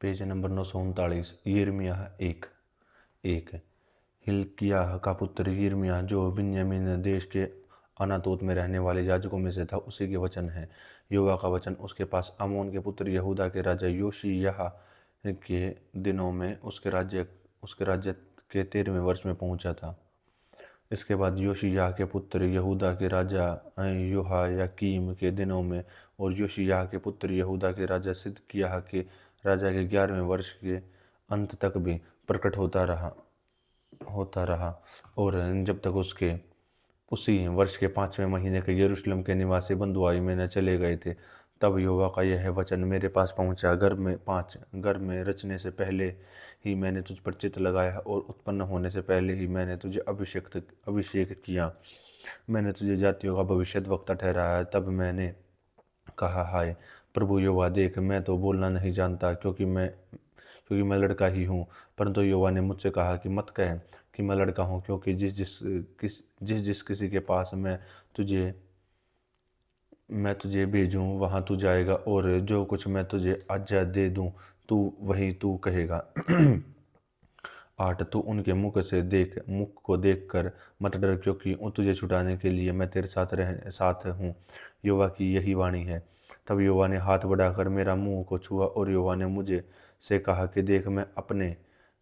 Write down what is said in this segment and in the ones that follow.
Page number 939। यिर्मयाह एक एक। हिल्किय्याह का पुत्र यिर्मयाह जो बिन्यामीन देश के अनातोत में रहने वाले याजकों में से था, उसी के वचन है। यहोवा का वचन उसके पास आमोन के पुत्र यहूदा के राजा योशिय्याह के दिनों में उसके राज्य के 13वें वर्ष में पहुंचा था। इसके बाद योशिय्याह के पुत्र यहूदा के राजा योयाकीम के दिनों में और योशिय्याह के पुत्र यहूदा के राजा सिदकिय्याह के राजा के 11वें वर्ष के अंत तक भी प्रकट होता रहा। और जब तक उसके उसी वर्ष के 5वें महीने के यरूशलेम के निवासी बंधुआई में न चले गए थे, तब यहोवा का यह वचन मेरे पास पहुंचा। गर्भ में रचने से पहले ही मैंने तुझ पर चित्त लगाया और उत्पन्न होने से पहले ही मैंने तुझे अभिषेक किया। मैंने तुझे जातियों का भविष्यद्वक्ता ठहराया। तब मैंने कहा, हाय प्रभु यहोवा, देख मैं तो बोलना नहीं जानता, क्योंकि मैं लड़का ही हूँ। परंतु यहोवा ने मुझसे कहा कि मत कह कि मैं लड़का हूँ, क्योंकि जिस किसी के पास मैं तुझे भेजूँ वहाँ तू जाएगा, और जो कुछ मैं तुझे आज्ञा दे दूँ वही तू कहेगा। 8। तू उनके मुख को देख कर मत डर, क्योंकि तुझे छुड़ाने के लिए मैं तेरे साथ हूँ, यहोवा की यही वाणी है। तब यहोवा ने हाथ बढ़ाकर मेरा मुंह को छुआ, और यहोवा ने मुझे से कहा कि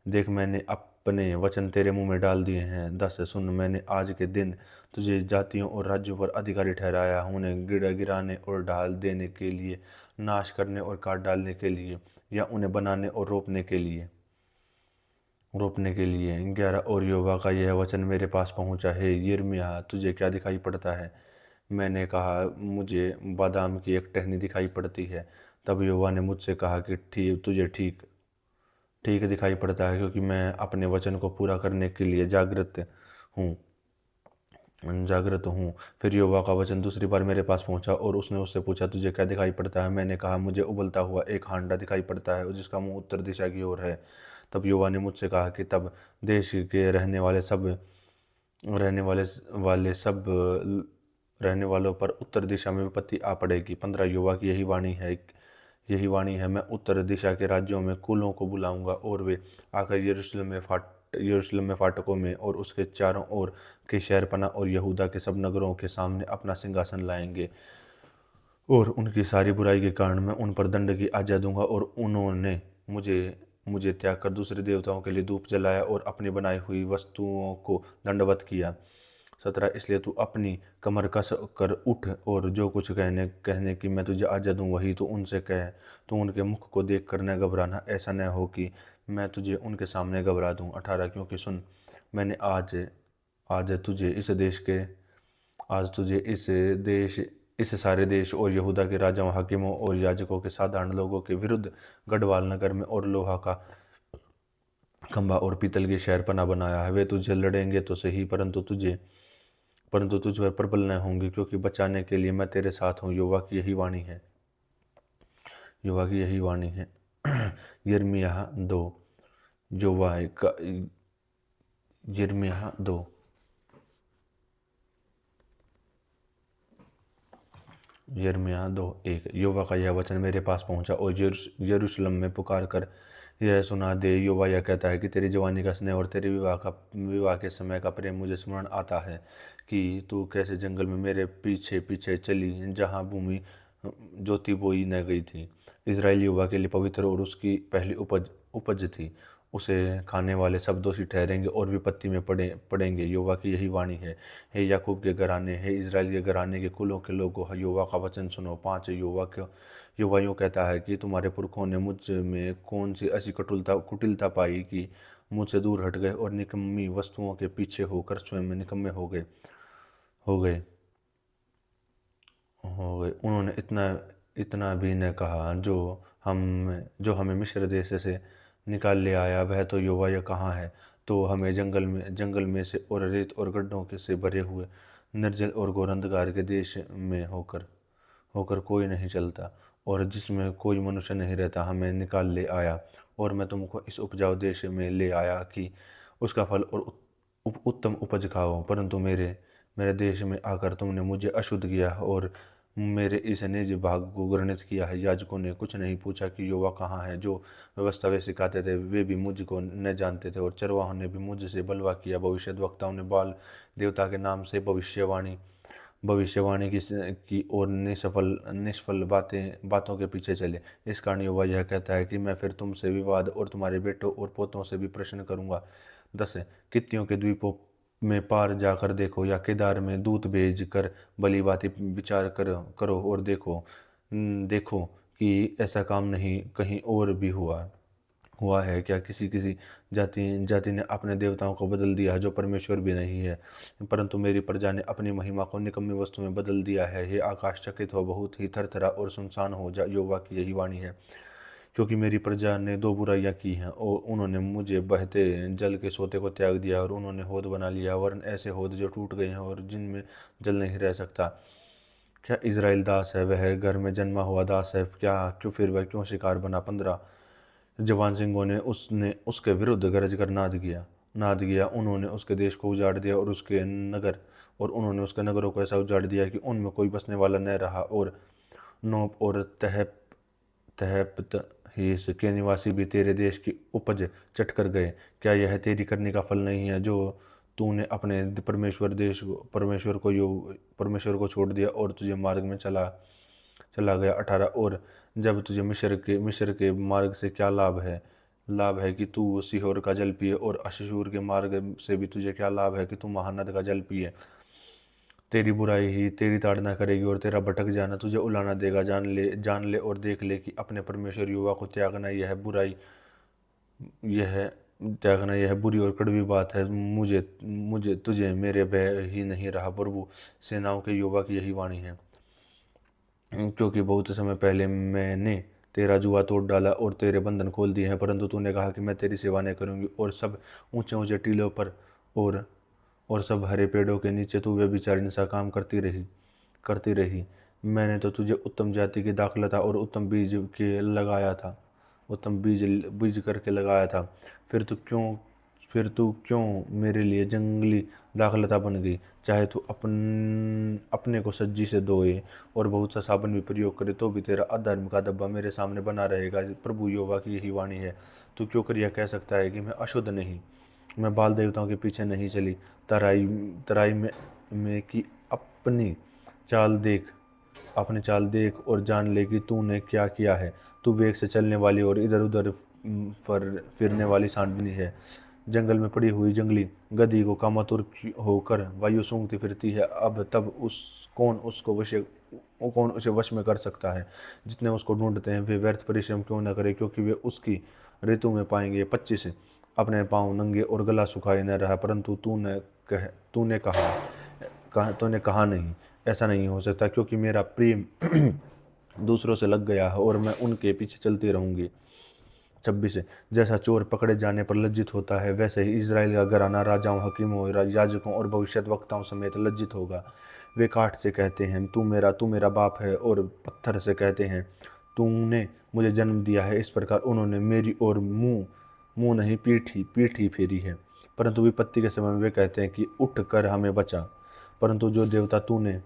देख मैंने अपने वचन तेरे मुंह में डाल दिए हैं। 10। सुन, मैंने आज के दिन तुझे जातियों और राज्यों पर अधिकारी ठहराया, उन्हें गिराने और ढाल देने के लिए, नाश करने और काट डालने के लिए, या उन्हें बनाने और रोपने के लिए। 11। और यहोवा का यह वचन मेरे पास पहुंचा है, यिर्मयाह तुझे क्या दिखाई पड़ता है? मैंने कहा, मुझे बादाम की एक टहनी दिखाई पड़ती है। तब यहोवा ने मुझसे कहा कि तुझे ठीक ठीक दिखाई पड़ता है, क्योंकि मैं अपने वचन को पूरा करने के लिए जागृत हूँ। फिर यहोवा का वचन दूसरी बार मेरे पास पहुंचा, और उसने उससे पूछा, तुझे क्या दिखाई पड़ता है? मैंने कहा, मुझे उबलता हुआ एक हांडा दिखाई पड़ता है, जिसका मुंह उत्तर दिशा की ओर है। तब यहोवा ने मुझसे कहा कि तब देश के रहने वालों पर उत्तर दिशा में विपत्ति आ पड़ेगी। 15। यहोवा की यही वाणी है, मैं उत्तर दिशा के राज्यों में कुलों को बुलाऊंगा, और वे आकर यरूशलेम में फाटकों में और उसके चारों ओर के शहरपनाह और यहूदा के सब नगरों के सामने अपना सिंहासन लाएंगे। और उनकी सारी बुराई के कारण मैं उन पर दंड की आज्ञा दूंगा, और उन्होंने मुझे त्याग कर दूसरे देवताओं के लिए धूप जलाया और अपनी बनाई हुई वस्तुओं को दंडवत किया। 17। इसलिए तू अपनी कमर कस कर उठ, और जो कुछ कहने की मैं तुझे आज्ञा दूँ वही तू उनसे कह। तू उनके मुख को देख कर न घबराना, ऐसा न हो कि मैं तुझे उनके सामने घबरा दूँ। 18। क्योंकि सुन, मैंने आज तुझे इस सारे देश और यहूदा के राजाओं, हाकिमों और याजकों के साधारण लोगों के विरुद्ध गढ़वाल नगर में और लोहा का खंभा और पीतल की शहरपनाह बनाया है। वे तुझे लड़ेंगे तो सही, परंतु तुझ पर प्रबल न होंगे, क्योंकि बचाने के लिए मैं तेरे साथ हूँ। यहोवा की यही वाणी है। यिर्मयाह 2। यिर्मयाह 2। यिर्मयाह 2:1। यहोवा का यह वचन मेरे पास पहुंचा, और यरूशलेम में पुकार कर यह सुना दे, यहोवा यह कहता है कि तेरी जवानी का स्नेह और तेरे विवाह के समय का प्रेम मुझे स्मरण आता है, कि तू कैसे जंगल में मेरे पीछे पीछे चली, जहाँ भूमि जोती बोई न गई थी। इज़राइल यहोवा के लिए पवित्र और उसकी पहली उपज थी। उसे खाने वाले सब दोषी ठहरेंगे और विपत्ति में पड़ेंगे। यहोवा की यही वाणी है। हे याकूब के घराने, हे इज़राइल के घराने के कुलों के लोगों, यहोवा का वचन सुनो। 5। यहोवा यूँ कहता है कि तुम्हारे पुरखों ने मुझ में कौन सी ऐसी कुटिलता पाई कि मुझसे दूर हट गए और निकम्मी वस्तुओं के पीछे होकर स्वयं निकम्मे हो गए। उन्होंने इतना भी न कहा, जो हमें मिस्र देश से निकाल ले आया, वह तो यहोवा यह कहाँ है? तो हमें जंगल में से और रेत और गड्ढों के से भरे हुए निर्जल और घोर अंधकार के देश में होकर कोई नहीं चलता, और जिसमें कोई मनुष्य नहीं रहता, हमें निकाल ले आया। और मैं तुमको इस उपजाऊ देश में ले आया कि उसका फल और उत्तम उपज खाओ। परंतु मेरे देश में आकर तुमने मुझे अशुद्ध किया और मेरे इस निज भाग को घृणित किया है। याजकों ने कुछ नहीं पूछा कि युवा कहाँ है। जो व्यवस्था वे सिखाते थे वे भी मुझको न जानते थे, और चरवाहों ने भी मुझसे बलवा किया। भविष्यद्वक्ताओं ने बाल देवता के नाम से भविष्यवाणी की और निष्फल बातों के पीछे चले। इस कारण युवा यह कहता है कि मैं फिर तुमसे विवाद और तुम्हारे बेटों और पोतों से भी प्रश्न करूंगा। 10 कित्तियों के द्वीपों में पार जाकर देखो, या केदार में दूत भेज कर भली भांति विचार करो और देखो कि ऐसा काम नहीं कहीं और भी हुआ है क्या। किसी किसी जाति ने अपने देवताओं को बदल दिया, जो परमेश्वर भी नहीं है, परंतु मेरी प्रजा ने अपनी महिमा को निकम्मी वस्तु में बदल दिया है। हे आकाश चकित हो, बहुत ही थरथरा और सुनसान हो जा। यहोवा की यही वाणी है। क्योंकि मेरी प्रजा ने दो बुराइयां की हैं, और उन्होंने मुझे बहते जल के सोते को त्याग दिया, और उन्होंने हौद बना लिया, वरन ऐसे हौद जो टूट गए हैं और जिनमें जल नहीं रह सकता। क्या इज़राइल दास है, वह घर में जन्मा हुआ दास है क्या। क्यों शिकार बना। 15 जवान सिंहों ने उसके विरुद्ध गरज कर नाद किया। उन्होंने उसके देश को उजाड़ दिया, और उन्होंने उसके नगरों को ऐसा उजाड़ दिया कि उनमें कोई बसने वाला न रहा। और नोप और तहपतहीस के निवासी भी तेरे देश की उपज चट कर गए। क्या यह तेरी करने का फल नहीं है, जो तूने अपने परमेश्वर को छोड़ दिया और तुझे मार्ग में चला गया। 18 और जब तुझे मिस्र के मार्ग से क्या लाभ है कि तू सीहोर का जल पिए, और अश्शूर के मार्ग से भी तुझे क्या लाभ है कि तू महानद का जल पिए। तेरी बुराई ही तेरी ताड़ना करेगी, और तेरा भटक जाना तुझे उलाना देगा। जान ले और देख ले कि अपने परमेश्वर यहोवा को यह त्यागना यह बुरी और कड़वी बात है। मुझे मुझे तुझे मेरे भय ही नहीं रहा। प्रभु सेनाओं के यहोवा की यही वाणी है। क्योंकि बहुत समय पहले मैंने तेरा जुआ तोड़ डाला और तेरे बंधन खोल दिए हैं, परंतु तूने कहा कि मैं तेरी सेवा नहीं करूंगी, और सब ऊंचे ऊंचे टीलों पर और सब हरे पेड़ों के नीचे तू व्यभिचारिणी सा काम करती रही। मैंने तो तुझे उत्तम जाति की दाखलता और उत्तम बीज करके लगाया था। फिर तू क्यों मेरे लिए जंगली दाखलता बन गई। चाहे तू अपने को सज्जी से धोए और बहुत सा साबुन भी प्रयोग करे, तो भी तेरा अधर्म का धब्बा मेरे सामने बना रहेगा। प्रभु यहोवा की यही वाणी है। तू क्यों कर यह कह सकता है कि मैं अशुद्ध नहीं, मैं बाल देवताओं के पीछे नहीं चली। तराई में की चाल देख चाल देख और जान ले कि तूने क्या किया है। तू वेग से चलने वाली और इधर उधर फिरने वाली सांडनी है। जंगल में पड़ी हुई जंगली गधी को कामातुर होकर वायु सूंघती फिरती है। कौन उसे वश में कर सकता है। जितने उसको ढूंढते हैं वे व्यर्थ परिश्रम क्यों न करे, क्योंकि वे उसकी ऋतु में पाएंगे। 25 अपने पाँव नंगे और गला सुखाए न रहा, परंतु तूने कहा नहीं, ऐसा नहीं हो सकता, क्योंकि मेरा प्रेम दूसरों से लग गया है और मैं उनके पीछे चलती रहूंगी। 26 जैसा चोर पकड़े जाने पर लज्जित होता है, वैसे ही इज़राइल का घराना राजाओं, हकीमों, याजकों और भविष्यद्वक्ताओं समेत लज्जित होगा। वे काठ से कहते हैं तू मेरा बाप है, और पत्थर से कहते हैं तूने मुझे जन्म दिया है। इस प्रकार उन्होंने मेरी ओर मुंह नहीं पीठ ही फेरी है। परंतु विपत्ति के समय में वे कहते हैं कि उठ कर हमें बचा। परंतु जो देवता तूने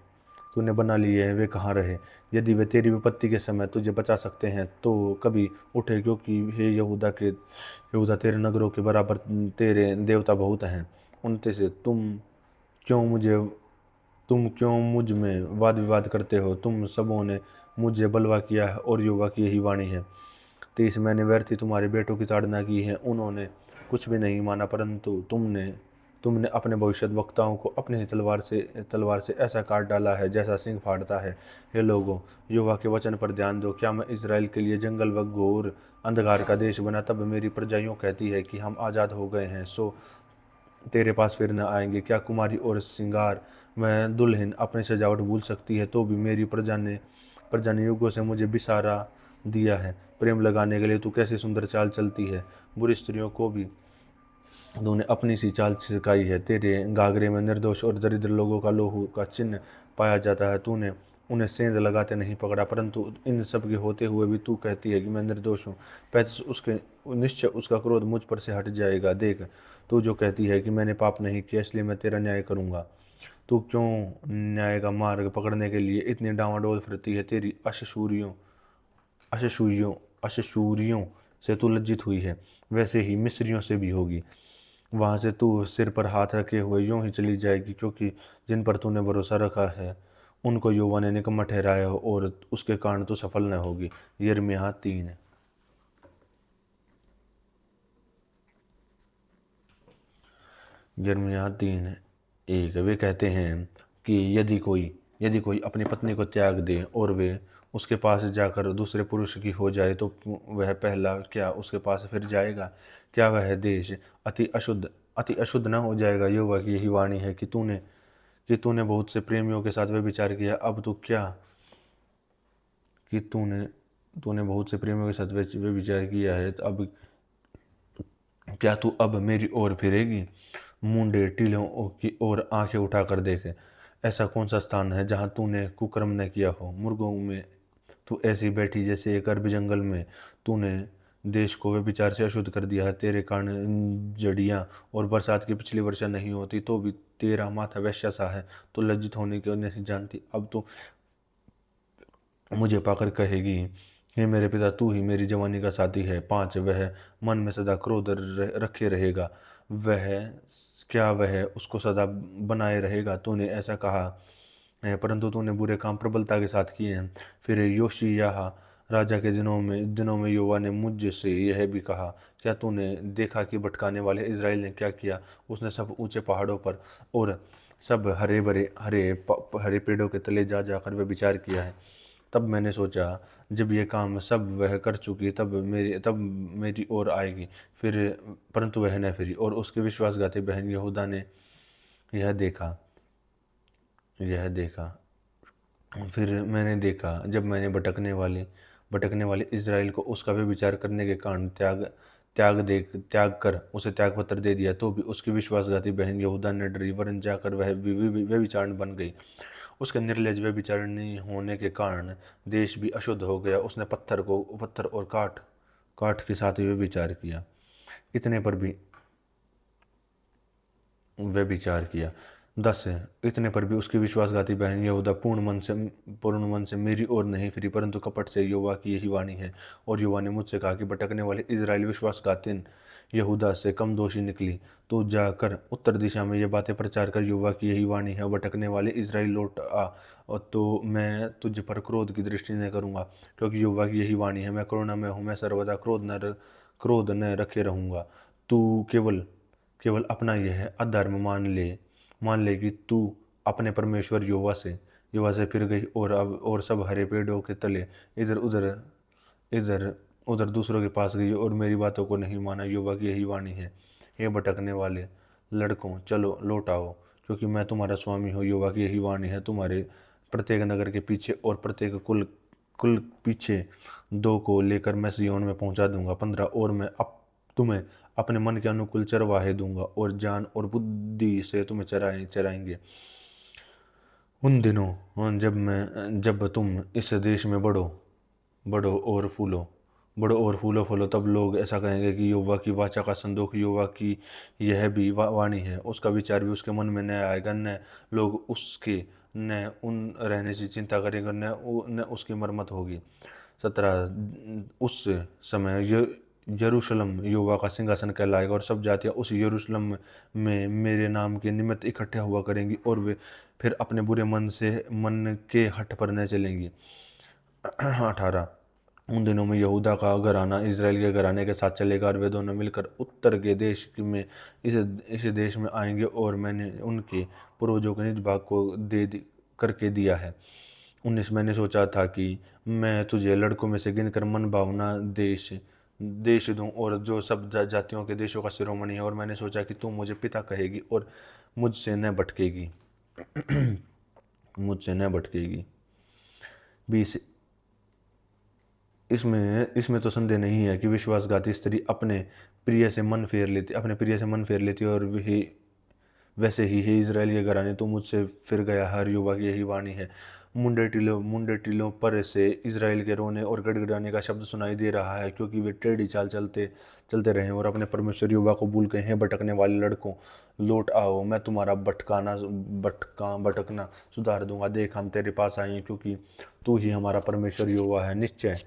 तूने बना लिए हैं वे कहाँ रहे। यदि वे तेरी विपत्ति के समय तुझे बचा सकते हैं तो कभी उठे, क्योंकि हे यहूदा तेरे नगरों के बराबर तेरे देवता बहुत हैं। 29 तुम क्यों मुझ में वाद विवाद करते हो। तुम सबों ने मुझे बलवा किया है, और यहोवा की यही वाणी है। 30 मैंने व्यर्थ ही तुम्हारे बेटों की ताड़ना की है, उन्होंने कुछ भी नहीं माना, परंतु तुमने अपने भविष्यद्वक्ताओं को अपनी ही तलवार से ऐसा काट डाला है जैसा सिंह फाड़ता है। हे लोगों, यहोवा के वचन पर ध्यान दो। क्या मैं इज़राइल के लिए जंगल व घोर अंधकार का देश बना। तब मेरी प्रजा यूँ कहती है कि हम आज़ाद हो गए हैं, सो तेरे पास फिर न आएंगे। क्या कुमारी और सिंगार में दुल्हन अपनी सजावट भूल सकती है। तो भी मेरी प्रजा ने युगों से मुझे बिसारा दिया है। प्रेम लगाने के लिए तू कैसी सुंदर चाल चलती है। बुरी स्त्रियों को भी तूने अपनी सी चाल सिखाई है। तेरे घाघरे में निर्दोष और दरिद्र लोगों का लोहू का चिन्ह पाया जाता है। तूने उन्हें सेंध लगाते नहीं पकड़ा, परंतु इन सब के होते हुए भी तू कहती है कि मैं निर्दोष हूँ। 35 उसके निश्चय उसका क्रोध मुझ पर से हट जाएगा। देख, तू जो कहती है कि मैंने पाप नहीं किया इसलिए मैं तेरा न्याय करूँगा। तू क्यों न्याय का मार्ग पकड़ने के लिए इतनी डांवाडोल फिरती है? तेरी अशशूरियों अशशूरियों से तू लज्जित हुई है, वैसे ही मिस्रियों से भी होगी। वहां से तू सिर पर हाथ रखे हुए यूं ही चली जाएगी, क्योंकि जिन पर तूने भरोसा रखा है उनको यहोवा ने निकम्मा ठहराया हो, और उसके कारण तू सफल न होगी। यिर्मयाह 3। यिर्मयाह 3:1। वे कहते हैं कि यदि कोई अपनी पत्नी को त्याग दे और वे उसके पास जाकर दूसरे पुरुष की हो जाए, तो वह पहला क्या उसके पास फिर जाएगा? क्या वह देश अति अशुद्ध न हो जाएगा? यहोवा की यही वाणी है कि तूने बहुत से प्रेमियों के साथ व्यभिचार किया। अब तू क्या कि तूने तूने बहुत से प्रेमियों के साथ व्यभिचार किया है, तो अब क्या तू अब मेरी ओर फिरेगी? मुंडे टीलों की ओर आंखें उठाकर देखे। ऐसा कौन सा स्थान है जहाँ तूने कुकर्म न किया हो? मुर्गों में तू ऐसी बैठी जैसे एक अरबी जंगल में। तूने देश को व्यभिचार से अशुद्ध कर दिया है। तेरे कारण जड़ियाँ और बरसात की पिछली वर्षा नहीं होती, तो भी तेरा माथा वैश्या सा है। तो लज्जित होने की नहीं जानती। अब तो मुझे पाकर कहेगी, हे मेरे पिता, तू ही मेरी जवानी का साथी है। 5। वह मन में सदा क्रोध रखे रहेगा। वह उसको सदा बनाए रहेगा? तूने ऐसा कहा है, परंतु तूने बुरे काम प्रबलता के साथ किए हैं। फिर योशिय्याह राजा के दिनों में यहोवा ने मुझसे यह भी कहा, क्या तूने देखा कि भटकाने वाले इज़राइल ने क्या किया? उसने सब ऊंचे पहाड़ों पर और सब हरे भरे हरे पेड़ों के तले जा जाकर व्यभिचार किया है। तब मैंने सोचा, जब ये काम सब वह कर चुकी, तब मेरी ओर आएगी, फिर परंतु वह न फिरी। और उसके विश्वासघाती बहन यहूदा ने यह देखा यह देखा फिर मैंने देखा, जब मैंने भटकने वाले इज़राइल को उसका व्यभिचार करने के कारण त्याग कर उसे त्यागपत्र दे दिया, तो भी उसकी विश्वासघाती बहन यहूदा न डरी, वरन जाकर वह व्यभिचारिणी बन गई। उसके निर्लज्ज व्यभिचारिणी होने के कारण देश भी अशुद्ध हो गया। उसने पत्थर और काठ के साथ व्यभिचार किया। इतने पर भी व्यभिचार किया। 10। इतने पर भी उसकी विश्वासघाती बहन यहूदा पूर्ण मन से मेरी ओर नहीं फिरी, परंतु कपट से। यहोवा की यही वाणी है। और यहोवा ने मुझसे कहा कि भटकने वाले इज़राइल विश्वासघातीन यहूदा से कम दोषी निकली। तो जाकर उत्तर दिशा में ये बातें प्रचार कर, यहोवा की यही वाणी है, भटकने वाले इज़राइल लौट आ, और तो मैं तुझ पर क्रोध की दृष्टि नहीं करूँगा, क्योंकि यहोवा की यही वाणी है, मैं करुणामय हूँ, मैं सर्वदा क्रोध न रखे रहूँगा। तू केवल अपना यह अधर्म मान ले कि तू अपने परमेश्वर यहोवा से फिर गई, और सब हरे पेड़ों के तले इधर उधर इधर उधर दूसरों के पास गई और मेरी बातों को नहीं माना। यहोवा की यही वाणी है, हे भटकने वाले लड़कों, चलो लौट आओ, क्योंकि मैं तुम्हारा स्वामी हूँ। यहोवा की यही वाणी है, तुम्हारे प्रत्येक नगर के पीछे और प्रत्येक कुल कुल पीछे 2 को लेकर मैं सिय्योन में पहुंचा दूंगा। 15। और मैं तुम्हें अपने मन के अनुकूल चरवाहे दूंगा, और जान और बुद्धि से तुम्हें चराएंगे। उन दिनों जब तुम इस देश में बढ़ो और फूलो, तब लोग ऐसा कहेंगे कि यहोवा की वाचा का संदूक, यहोवा की यह भी वाणी है। उसका विचार भी उसके मन में न आएगा, न उन रहने से चिंता करेंगे, न उसकी मरम्मत होगी। 17। उस समय यरूशलेम यहोवा का सिंहासन कहलाएगा, और सब जातियां उस यरूशलेम में मेरे नाम के निमित्त इकट्ठे हुआ करेंगी, और वे फिर अपने बुरे मन के हठ पर न चलेंगी। 18। उन दिनों में यहूदा का घराना इज़राइल के घराने के साथ चलेगा, और वे दोनों मिलकर उत्तर के देश में इस देश में आएंगे, और मैंने उनके पूर्वजों के निज भाग को करके दिया है। 19। मैंने सोचा था कि मैं तुझे लड़कों में से गिनकर मन भावना देश दूं, और जो सब जातियों के देशों का शिरोमणि है, और मैंने सोचा कि तू मुझे पिता कहेगी और मुझसे न भटकेगी मुझसे न भटकेगी। 20। इसमें तो संदेह नहीं है कि विश्वासघाती स्त्री अपने प्रिय से मन फेर लेती है, और वैसे ही हे इज़राइल के घराने, तू मुझसे फिर गया। हर युवा की यही वाणी है, मुंडे टीलों पर से इज़राइल के रोने और गड़गड़ाने का शब्द सुनाई दे रहा है, क्योंकि वे टेढ़ी चाल चलते चलते रहे और अपने परमेश्वर यहोवा को भूल गए हैं। भटकने वाले लड़कों, लौट आओ, मैं तुम्हारा भटकना सुधार दूंगा। देख, हम तेरे पास आए हैं, क्योंकि तू ही हमारा परमेश्वर यहोवा है। निश्चय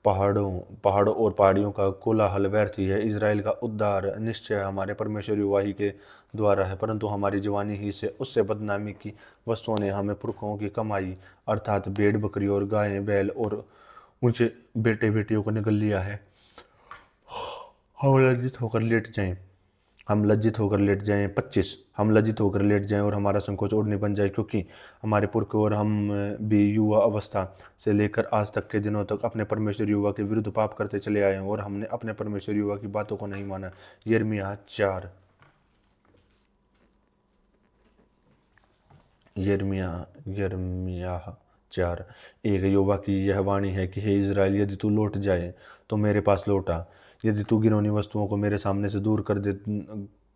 पहाड़ों और पहाड़ियों का कोलाहल व्यर्थ ही है। इज़राइल का उद्धार निश्चय हमारे परमेश्वर यहोवा ही के द्वारा है, परंतु हमारी जवानी ही से उससे बदनामी की वस्तुओं ने हमें पुरखों की कमाई अर्थात भेड़ बकरी और गाय बैल और उनके बेटे बेटियों को निगल लिया है। हम लज्जित होकर लेट जाएं हम लज्जित होकर लेट जाएं 25 हम लज्जित होकर लेट जाएं और हमारा संकोच ओढ़नी बन जाए, क्योंकि हमारे पुरख और हम भी युवा अवस्था से लेकर आज तक के दिनों तक अपने परमेश्वर युवा के विरुद्ध पाप करते चले आए हैं और हमने अपने परमेश्वर युवा की बातों को नहीं माना। यिर्मयाह 4 यिर्मयाह 4:1 यहोवा की यह वाणी है कि हे इज़राइल, यदि तू लौट जाए तो मेरे पास लौट आ। यदि तू घिनौनी वस्तुओं को मेरे सामने से दूर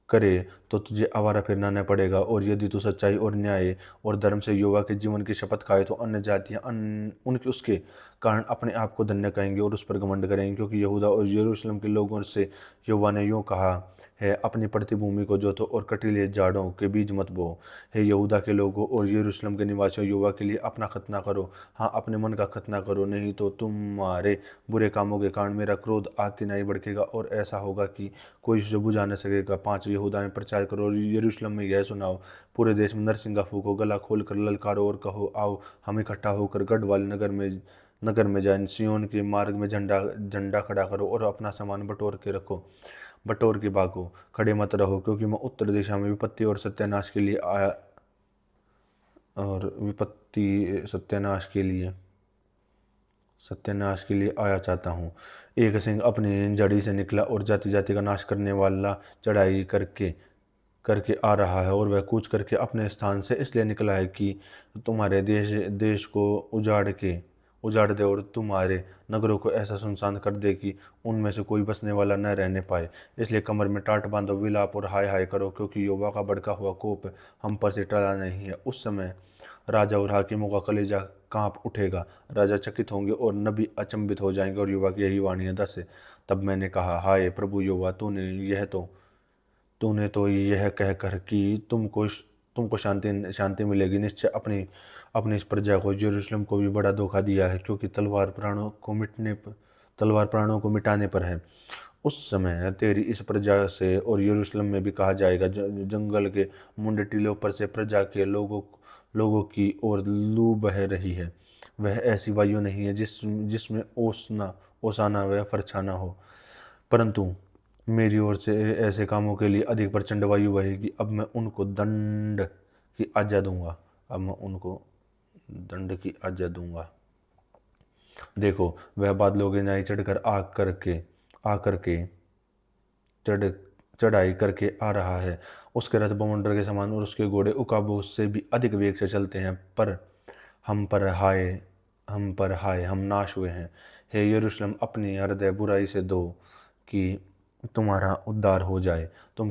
करे तो तुझे आवारा फिरना न पड़ेगा। और यदि तू सच्चाई और न्याय और धर्म से यहोवा के जीवन की शपथ खाए तो अन्य जातियां उनके उसके कारण अपने आप को धन्य कहेंगे और उस पर घमंड करेंगे, क्योंकि यहूदा और यरूशलेम के लोगों से यहोवा ने यूँ कहा है, अपनी पड़ती भूमि को जोतो और कटीले झाड़ों के बीज मत बो। हे यहूदा के लोगों और यरूशलेम के निवासियों, यहोवा के लिए अपना खतना करो, हाँ अपने मन का खतना करो, नहीं तो तुम्हारे बुरे कामों के कारण मेरा क्रोध आग की नाई भड़केगा और ऐसा होगा कि कोई उसे बुझा न सकेगा। 5 यहूदा में प्रचार करो और यरूशलेम में यह सुनाओ, पूरे देश में नरसिंगा फूको, गला खोल कर ललकारो और कहो, आओ हम इकट्ठा होकर गढ़ वाले नगर में जाएं। सिय्योन के मार्ग में झंडा झंडा खड़ा करो और अपना सामान बटोर के भागो, खड़े मत रहो, क्योंकि मैं उत्तर दिशा में विपत्ति और सत्यानाश के लिए आया चाहता हूँ। एक सिंह अपनी जड़ी से निकला और जाति जाति का नाश करने वाला चढ़ाई करके करके आ रहा है, और वह कूच करके अपने स्थान से इसलिए निकला है कि तुम्हारे देश को उजाड़ दे और तुम्हारे नगरों को ऐसा सुनसान कर दे कि उनमें से कोई बसने वाला न रहने पाए। इसलिए कमर में टाट बांधो, विलाप और हाय हाय करो, क्योंकि यहोवा का भड़का हुआ कोप हम पर से टला नहीं है। उस समय राजा और हाकिमों का कलेजा कांप उठेगा, राजा चकित होंगे और नबी अचंभित हो जाएंगे। और युवा की यही वाणी है 10 तब मैंने कहा, हाय प्रभु यहोवा, तूने तो यह कहकर कि तुमको शांति मिलेगी, निश्चय अपनी इस प्रजा को यरूशलेम को भी बड़ा धोखा दिया है, क्योंकि तलवार प्राणों को मिटाने पर है। उस समय तेरी इस प्रजा से और यरूशलेम में भी कहा जाएगा, जंगल के मुंडे टीलों पर से प्रजा के लोगों की ओर लू बह रही है। वह ऐसी वायु नहीं है जिसमें ओसाना व फरछाना हो, परंतु मेरी ओर से ऐसे कामों के लिए अधिक प्रचंड वायु बहेगी। अब मैं उनको दंड की आज्ञा दूंगा। देखो, वह बादलों की नाई आकर के चढ़ाई करके आ रहा है। उसके रथ बवंडर के समान और उसके घोड़े उकाबों से भी अधिक वेग से चलते हैं। पर हम पर हाय, हम नाश हुए हैं। हे यरूशलेम, अपनी हृदय बुराई से धो कि तुम्हारा उद्धार हो जाए। तुम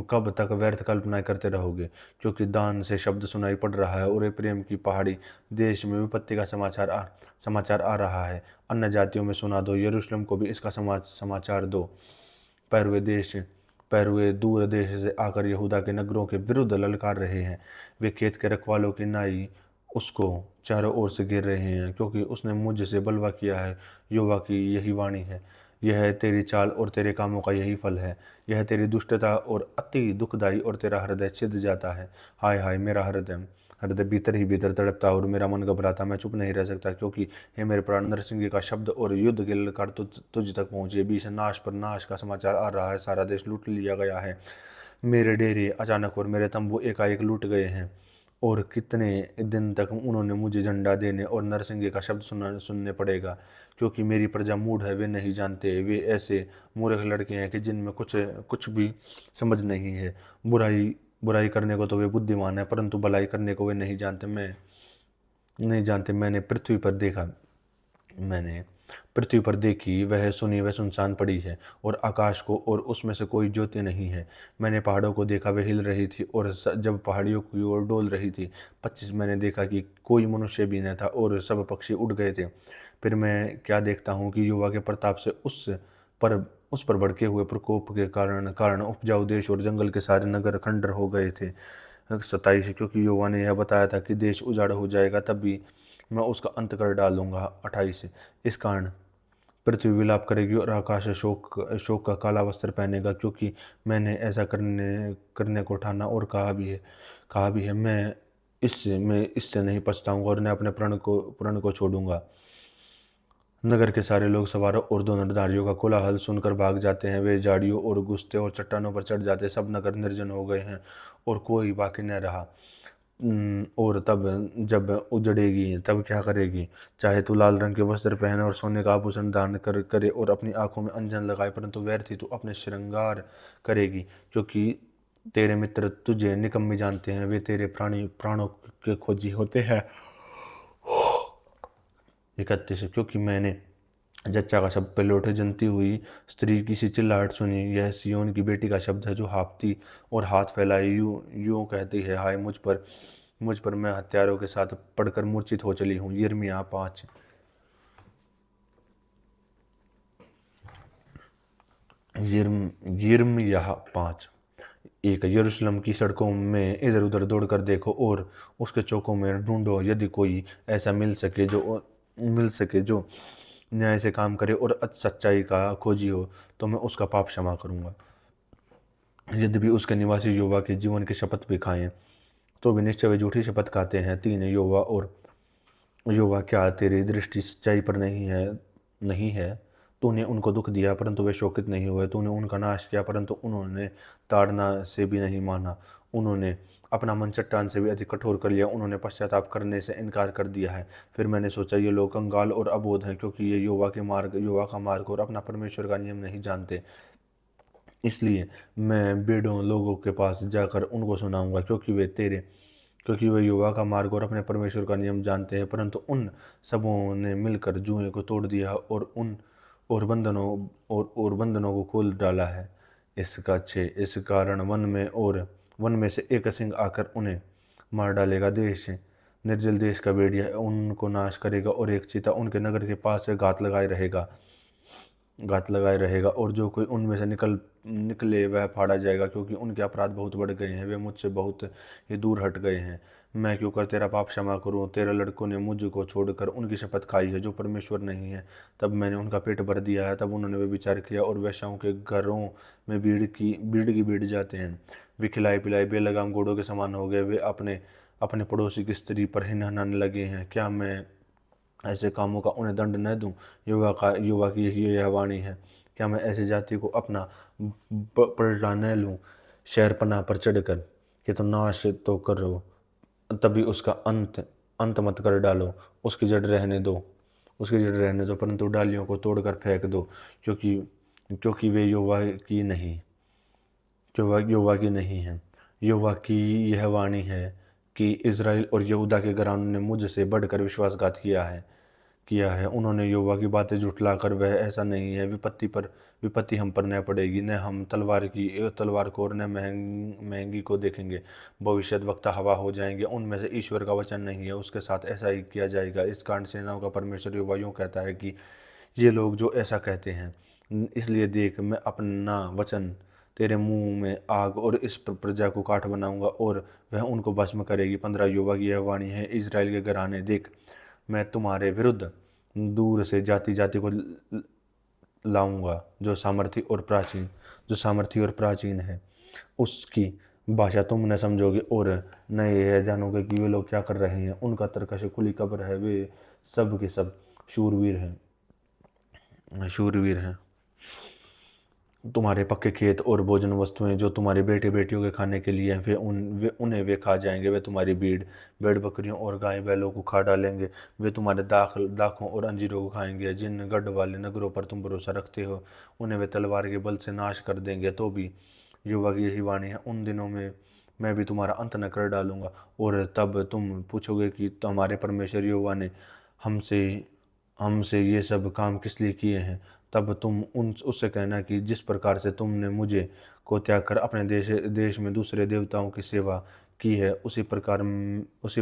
कब तक व्यर्थ कल्पनाएं करते रहोगे, क्योंकि दान से शब्द सुनाई पड़ रहा है और प्रेम की पहाड़ी देश में विपत्ति का समाचार आ रहा है। अन्य जातियों में सुना दो, यरूशलेम को भी इसका समाचार दो। पैरवे दूर देश से आकर यहूदा के नगरों के विरुद्ध ललकार रहे हैं। वे खेत के रखवालों की नाई उसको चारों ओर से घेर रहे हैं, क्योंकि उसने मुझसे बलवा किया है। यहोवा की यही वाणी है, यह तेरी चाल और तेरे कामों का यही फल है। यह तेरी दुष्टता और अति दुखदाई, और तेरा हृदय छिद जाता है। हाय हाय, मेरा हृदय भीतर ही भीतर तड़पता और मेरा मन घबराता, मैं चुप नहीं रह सकता, क्योंकि हे मेरे प्राण, नरसिंगे का शब्द और युद्ध के ललकार तुझ तक पहुँचे। बीच नाश पर नाश का समाचार आ रहा है, सारा देश लूट लिया गया है। मेरे डेरे अचानक और मेरे तंबू एकाएक लूट गए हैं, और कितने दिन तक उन्होंने मुझे झंडा देने और नरसिंगे का शब्द सुनने पड़ेगा, क्योंकि मेरी प्रजा मूढ़ है, वे नहीं जानते। वे ऐसे मूर्ख लड़के हैं कि जिनमें कुछ भी समझ नहीं है। बुराई करने को तो वे बुद्धिमान है, परंतु भलाई करने को वे नहीं जानते। मैंने पृथ्वी पर देखा, मैंने पृथ्वी पर देखी, वह सुनी, वह सुनसान पड़ी है, और आकाश को, और उसमें से कोई ज्योति नहीं है। मैंने पहाड़ों को देखा, वे हिल रही थी और जब पहाड़ियों की ओर डोल रही थी। 25 मैंने देखा कि कोई मनुष्य भी न था और सब पक्षी उड़ गए थे। फिर मैं क्या देखता हूँ कि युवा के प्रताप से पर उस पर भड़के हुए प्रकोप के कारण कारण उपजाऊ देश और जंगल के सारे नगर खंडर हो गए थे। 27 क्योंकि युवा ने यह बताया था कि देश उजाड़ हो जाएगा, तब भी मैं उसका अंत कर डालूंगा। 28 इस कारण पृथ्वी विलाप करेगी और आकाश शोक शोक का काला वस्त्र पहनेगा, क्योंकि मैंने ऐसा करने करने को ठाना और कहा भी है। मैं इससे नहीं पछताऊंगा और न अपने प्रण को छोड़ूंगा। नगर के सारे लोग सवारों और धनुर्धारियों का कोलाहल सुनकर भाग जाते हैं। वे झाड़ियों और गुस्ते और चट्टानों पर चढ़ जाते हैं। सब नगर निर्जन हो गए हैं और कोई बाकी न रहा। और तब जब उजड़ेगी तब क्या करेगी? चाहे तू लाल रंग के वस्त्र पहने और सोने का आभूषण धारण करे और अपनी आंखों में अंजन लगाए, परंतु व्यर्थ ही तू अपने श्रृंगार करेगी, क्योंकि तेरे मित्र तुझे निकम्मी जानते हैं। वे तेरे प्राणों के खोजी होते हैं। 31 क्योंकि मैंने जच्चा का शब्द पे लौटे जनती हुई स्त्री की सी चिल्लाहट सुनी। यह सियोन की बेटी का शब्द है जो हाँफती और हाथ फैलाए यूं यूं कहती है, हाय मुझ पर, मैं हत्यारों के साथ पड़कर मूर्छित हो चली हूँ। यिर्मयाह 5 यिर्मयाह 5 1 यरूशलेम की सड़कों में इधर उधर दौड़ कर देखो और उसके चौकों में ढूंढो, यदि कोई ऐसा मिल सके जो न्याय से काम करे और सच्चाई का खोजी हो, तो मैं उसका पाप क्षमा करूंगा। यद्यपि उसके निवासी युवा के जीवन की शपथ भी खाएं, तो भी निश्चय वे झूठी शपथ खाते हैं। 3 युवा क्या तेरी दृष्टि सच्चाई पर नहीं है? तूने उनको दुख दिया परंतु वे शोकित नहीं हुए। तूने उनका नाश किया परंतु उन्होंने ताड़ना से भी नहीं माना। उन्होंने अपना मन चट्टान से भी अधिक कठोर कर लिया। उन्होंने पश्चाताप करने से इनकार कर दिया है। फिर मैंने सोचा, ये लोग कंगाल और अबोध हैं, क्योंकि ये युवा का मार्ग और अपना परमेश्वर का नियम नहीं जानते। इसलिए मैं बेड़ों लोगों के पास जाकर उनको सुनाऊंगा, क्योंकि वे युवा का मार्ग और अपने परमेश्वर का नियम जानते हैं, परंतु उन सबों ने मिलकर जुए को तोड़ दिया और उन और बंधनों को खोल डाला है। इस कारण वन में से एक सिंह आकर उन्हें मार डालेगा। देश निर्जल देश का भेड़िया उनको नाश करेगा और एक चीता उनके नगर के पास से घात लगाए रहेगा और जो कोई उनमें से निकले वह फाड़ा जाएगा, क्योंकि उनके अपराध बहुत बढ़ गए हैं, वे मुझसे बहुत ही दूर हट गए हैं। मैं क्यों कर तेरा पाप क्षमा करूं? तेरे लड़कों ने मुझको छोड़कर उनकी शपथ खाई है जो परमेश्वर नहीं है। तब मैंने उनका पेट भर दिया है। तब उन्होंने वे विचार किया और वेश्याओं के घरों में भीड़ जाते हैं। वे खिलाए पिलाए बेलगाम घोड़ों के समान हो गए। वे अपने अपने पड़ोसी की स्त्री पर हिनहाने लगे हैं। क्या मैं ऐसे कामों का उन्हें दंड न दूं? युवा की यह वाणी है। क्या मैं ऐसी जाति को अपना पलटा न लूं? शहरपनाह पर चढ़कर कि तो नाश तो करो, तभी उसका अंत मत कर डालो। उसकी जड़ रहने दो परंतु डालियों को तोड़कर फेंक दो, क्योंकि क्योंकि वे युवा की नहीं है। युवा की यह वाणी है कि इज़राइल और यहूदा के घरानों ने मुझसे बढ़कर विश्वासघात किया है। उन्होंने यहोवा की बातें झुठलाकर, वह ऐसा नहीं है, विपत्ति हम पर न पड़ेगी, न हम तलवार को और न महंगी को देखेंगे। भविष्यद्वक्ता हवा हो जाएंगे, उनमें से ईश्वर का वचन नहीं है, उसके साथ ऐसा ही किया जाएगा। इस कारण सेनाओं का परमेश्वर यहोवा यूं कहता है कि ये लोग जो ऐसा कहते हैं, इसलिए देख, मैं अपना वचन तेरे मुंह में आग और इस प्रजा को काठ बनाऊंगा और वह उनको भस्म करेगी। 15 युवा की यह वाणी है, इज़राइल के घराने, देख, मैं तुम्हारे विरुद्ध दूर से जाति जाति को लाऊंगा जो सामर्थी और प्राचीन है। उसकी भाषा तुम न समझोगे और न यह जानोगे कि वे लोग क्या कर रहे हैं। उनका तरकश खुली कब्र है, वे सब के सब शूरवीर हैं। तुम्हारे पक्के खेत और भोजन वस्तुएं जो तुम्हारे बेटे बेटियों के खाने के लिए हैं, उन्हें वे खा जाएंगे। वे तुम्हारी भेड़ बकरियों और गाय बैलों को खा डालेंगे। वे तुम्हारे दाखों और अंजीरों को खाएंगे। जिन गढ़ वाले नगरों पर तुम भरोसा रखते हो, उन्हें वे तलवार के बल से नाश कर देंगे। तो भी युवा की यही वाणी है, उन दिनों में मैं भी तुम्हारा अंत न कर डालूंगा और तब तुम पूछोगे कि तुम्हारे परमेश्वर यहोवा ने हमसे हमसे ये सब काम किस लिए किए हैं। तब तुम उन उससे कहना कि जिस प्रकार से तुमने मुझे को त्याग कर अपने देश देश में दूसरे देवताओं की सेवा की है, उसी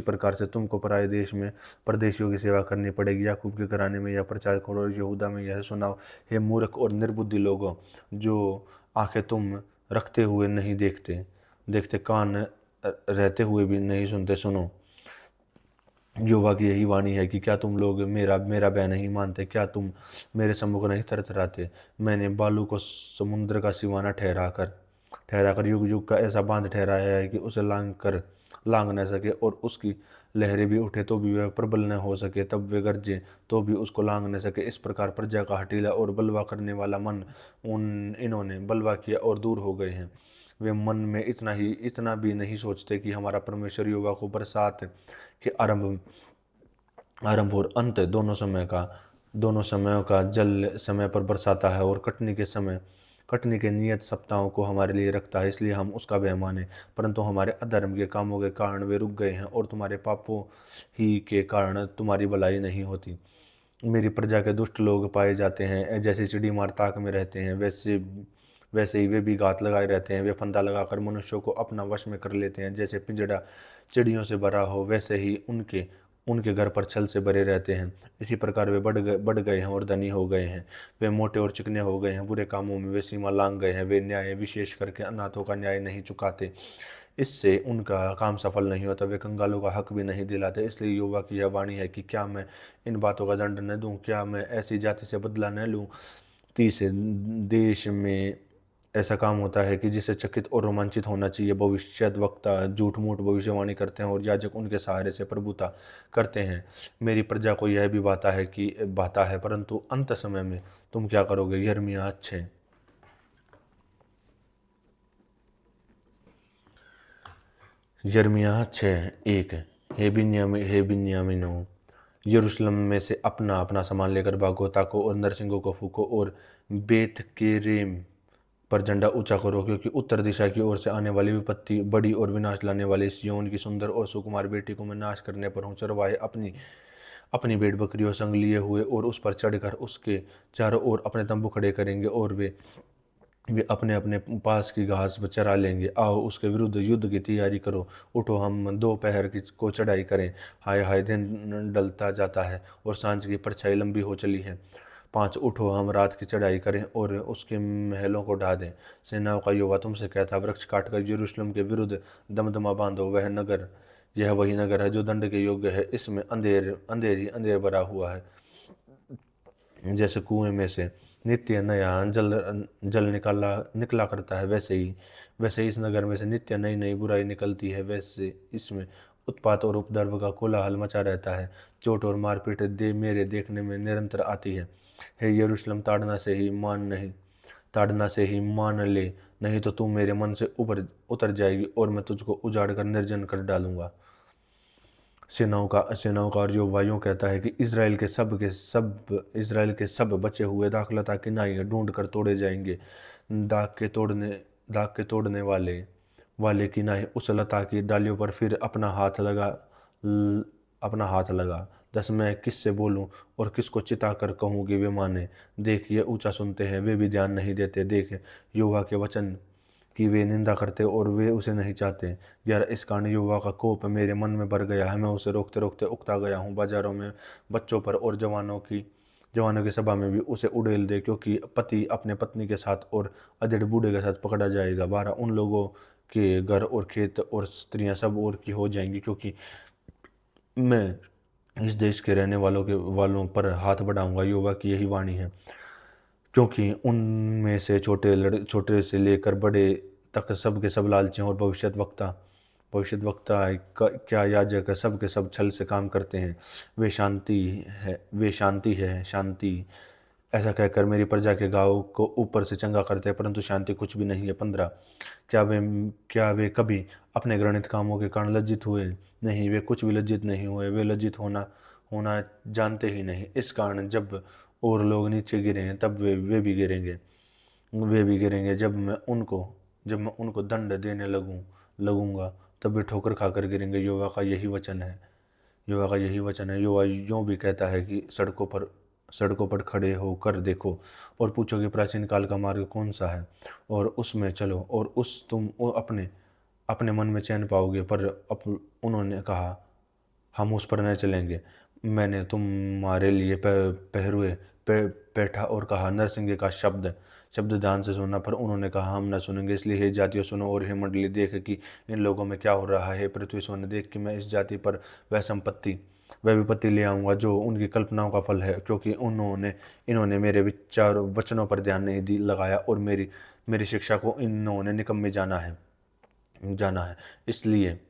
प्रकार से तुमको पराये देश में परदेशियों की सेवा करनी पड़ेगी। याकूब के घराने में या प्रचार करो और यहूदा में यह सुनाओ, हे मूर्ख और निर्बुद्धि लोगों, जो आंखें तुम रखते हुए नहीं देखते देखते, कान रहते हुए भी नहीं सुनते, सुनो। यहोवा की यही वाणी है कि क्या तुम लोग मेरा मेरा भय नहीं मानते? क्या तुम मेरे सम्मुख नहीं थरथराते? मैंने बालू को समुद्र का सिवाना ठहरा कर युग युग का ऐसा बांध ठहराया है कि उसे लांग न सके, और उसकी लहरें भी उठे तो भी वह प्रबल न हो सके, तब वे गरजे तो भी उसको लांग न सके। इस प्रकार प्रजा का हठीला और बलवा करने वाला मन उन इन्होंने बलवा किया और दूर हो गए हैं। वे मन में इतना भी नहीं सोचते कि हमारा परमेश्वर युवा को बरसात के आरंभ और अंत दोनों समयों का जल समय पर बरसाता है, और कटनी के नियत सप्ताहों को हमारे लिए रखता है। इसलिए हम उसका भय माने। परंतु हमारे अधर्म के कामों के कारण वे रुक गए हैं, और तुम्हारे पापों ही के कारण तुम्हारी भलाई नहीं होती। मेरी प्रजा के दुष्ट लोग पाए जाते हैं, जैसे चिड़ी मार ताक में रहते हैं, वैसे ही वे भी घात लगाए रहते हैं। वे फंदा लगाकर मनुष्यों को अपना वश में कर लेते हैं। जैसे पिंजड़ा चिड़ियों से भरा हो, वैसे ही उनके उनके घर पर छल से भरे रहते हैं। इसी प्रकार वे बढ़ गए हैं और धनी हो गए हैं। वे मोटे और चिकने हो गए हैं, बुरे कामों में वे सीमा लांघ गए हैं। वे न्याय, विशेष करके अनाथों का न्याय नहीं चुकाते, इससे उनका काम सफल नहीं होता। वे कंगालों का हक भी नहीं दिलाते। इसलिए यहोवा की यह वाणी है कि क्या मैं इन बातों का दंड न दूं? क्या मैं ऐसी जाति से बदला न लूं? तीस देश में ऐसा काम होता है कि जिसे चकित और रोमांचित होना चाहिए। भविष्यद् वक्ता झूठ मूठ भविष्यवाणी करते हैं, और याजक उनके सहारे से प्रभुता करते हैं। मेरी प्रजा को यह भी भाता है, परंतु अंत समय में तुम क्या करोगे? यिर्मयाह 6। यिर्मयाह 6:1। हे बिन्यामीनो, यरूशलेम में से अपना अपना सामान लेकर भागो, ताको और नरसिंगों को फूको, और बेत के रेम पर झंडा ऊंचा करो, क्योंकि उत्तर दिशा की ओर से आने वाली विपत्ति बड़ी और विनाश लाने वाली सिय्योन की सुंदर और सुकुमार बेटी को मैं नाश करने पर हूँ। चरवाहे अपनी अपनी भेड़ बकरियों संग लिए हुए और उस पर चढ़कर उसके चारों ओर अपने तंबू खड़े करेंगे, और वे अपने अपने पास की घास चरा लेंगे। आओ, उसके विरुद्ध युद्ध की तैयारी करो। उठो, हम दोपहर की को चढ़ाई करें। हाय हाय, दिन ढलता जाता है और सांझ की परछाई लंबी हो चली है। 5। उठो, हम रात की चढ़ाई करें और उसके महलों को ढा दें। सेनाओं का यहोवा तुमसे कहता, वृक्ष काटकर यरूशलेम के विरुद्ध दमदमा बांधो। यह वही नगर है जो दंड के योग्य है। इसमें अंधेर भरा हुआ है, जैसे कुएं में से नित्य नया जल निकला करता है, वैसे इस नगर में से नित्य नई नई बुराई निकलती है। वैसे इसमें उत्पात और उपद्रव का कोलाहल मचा रहता है। चोट और मारपीट मेरे देखने में निरंतर आती है। हे यरूशलेम, ताड़ना से ही मान ले, नहीं तो तू मेरे मन से ऊपर उतर जाएगी, और मैं तुझको उजाड़ कर निर्जन कर डालूंगा। सेनाओं का और जो वायुओं कहता है कि इज़राइल के सब बचे हुए दाखलता की नाई ढूंढ कर तोड़े जाएंगे। दाख के तोड़ने दाख के तोड़ने वाले की नाई उस लता की डालियों पर फिर अपना हाथ लगा। 10। मैं किससे बोलूं और किसको चिता कर कहूँ कि वे माने? देख, ये ऊंचा सुनते हैं, वे भी ध्यान नहीं देते। देख, यहोवा के वचन कि वे निंदा करते और वे उसे नहीं चाहते। यार, इस कारण युवा का कोप मेरे मन में भर गया है। मैं उसे रोकते रोकते उकता गया हूँ। बाजारों में बच्चों पर और जवानों की सभा में भी उसे उड़ेल दे, क्योंकि पति अपने पत्नी के साथ और अधेड़ बूढ़े के साथ पकड़ा जाएगा। 12। उन लोगों के घर और खेत और स्त्रियां सब और की हो जाएंगी, क्योंकि मैं इस देश के रहने वालों पर हाथ बढ़ाऊंगा। युवा की यही वाणी है, क्योंकि उनमें से छोटे से लेकर बड़े तक सब के सब लालची हैं, और भविष्यद्वक्ता क्या याजक सब के सब छल से काम करते हैं। वे शांति ऐसा कहकर मेरी प्रजा के गाँव को ऊपर से चंगा करते हैं, परंतु शांति कुछ भी नहीं है। 15। क्या वे कभी अपने घृणित कामों के कारण लज्जित हुए? नहीं, वे कुछ भी लज्जित नहीं हुए। वे लज्जित होना जानते ही नहीं। इस कारण जब और लोग नीचे गिरे, तब वे भी गिरेंगे। जब मैं उनको दंड देने लगूंगा, तब वे ठोकर खाकर गिरेंगे। यहोवा का यही वचन है। यहोवा यूं भी कहता है कि सड़कों पर खड़े होकर देखो और पूछो कि प्राचीन काल का मार्ग कौन सा है, और उसमें चलो, और उस तुम वो अपने अपने मन में चैन पाओगे। पर उन्होंने कहा, हम उस पर न चलेंगे। मैंने तुम्हारे लिए पहरुए बैठा और कहा, नरसिंह का शब्द शब्द ध्यान से सुनना। पर उन्होंने कहा, हम न सुनेंगे। इसलिए हे जातियों सुनो, और हे मंडली देख कि इन लोगों में क्या हो रहा है। पृथ्वी सोने देख कि मैं इस जाति पर वह विपत्ति ले आऊंगा जो उनकी कल्पनाओं का फल है, क्योंकि इन्होंने मेरे विचार वचनों पर ध्यान नहीं लगाया, और मेरी मेरी शिक्षा को इन्होंने निकम्मे जाना है। इसलिए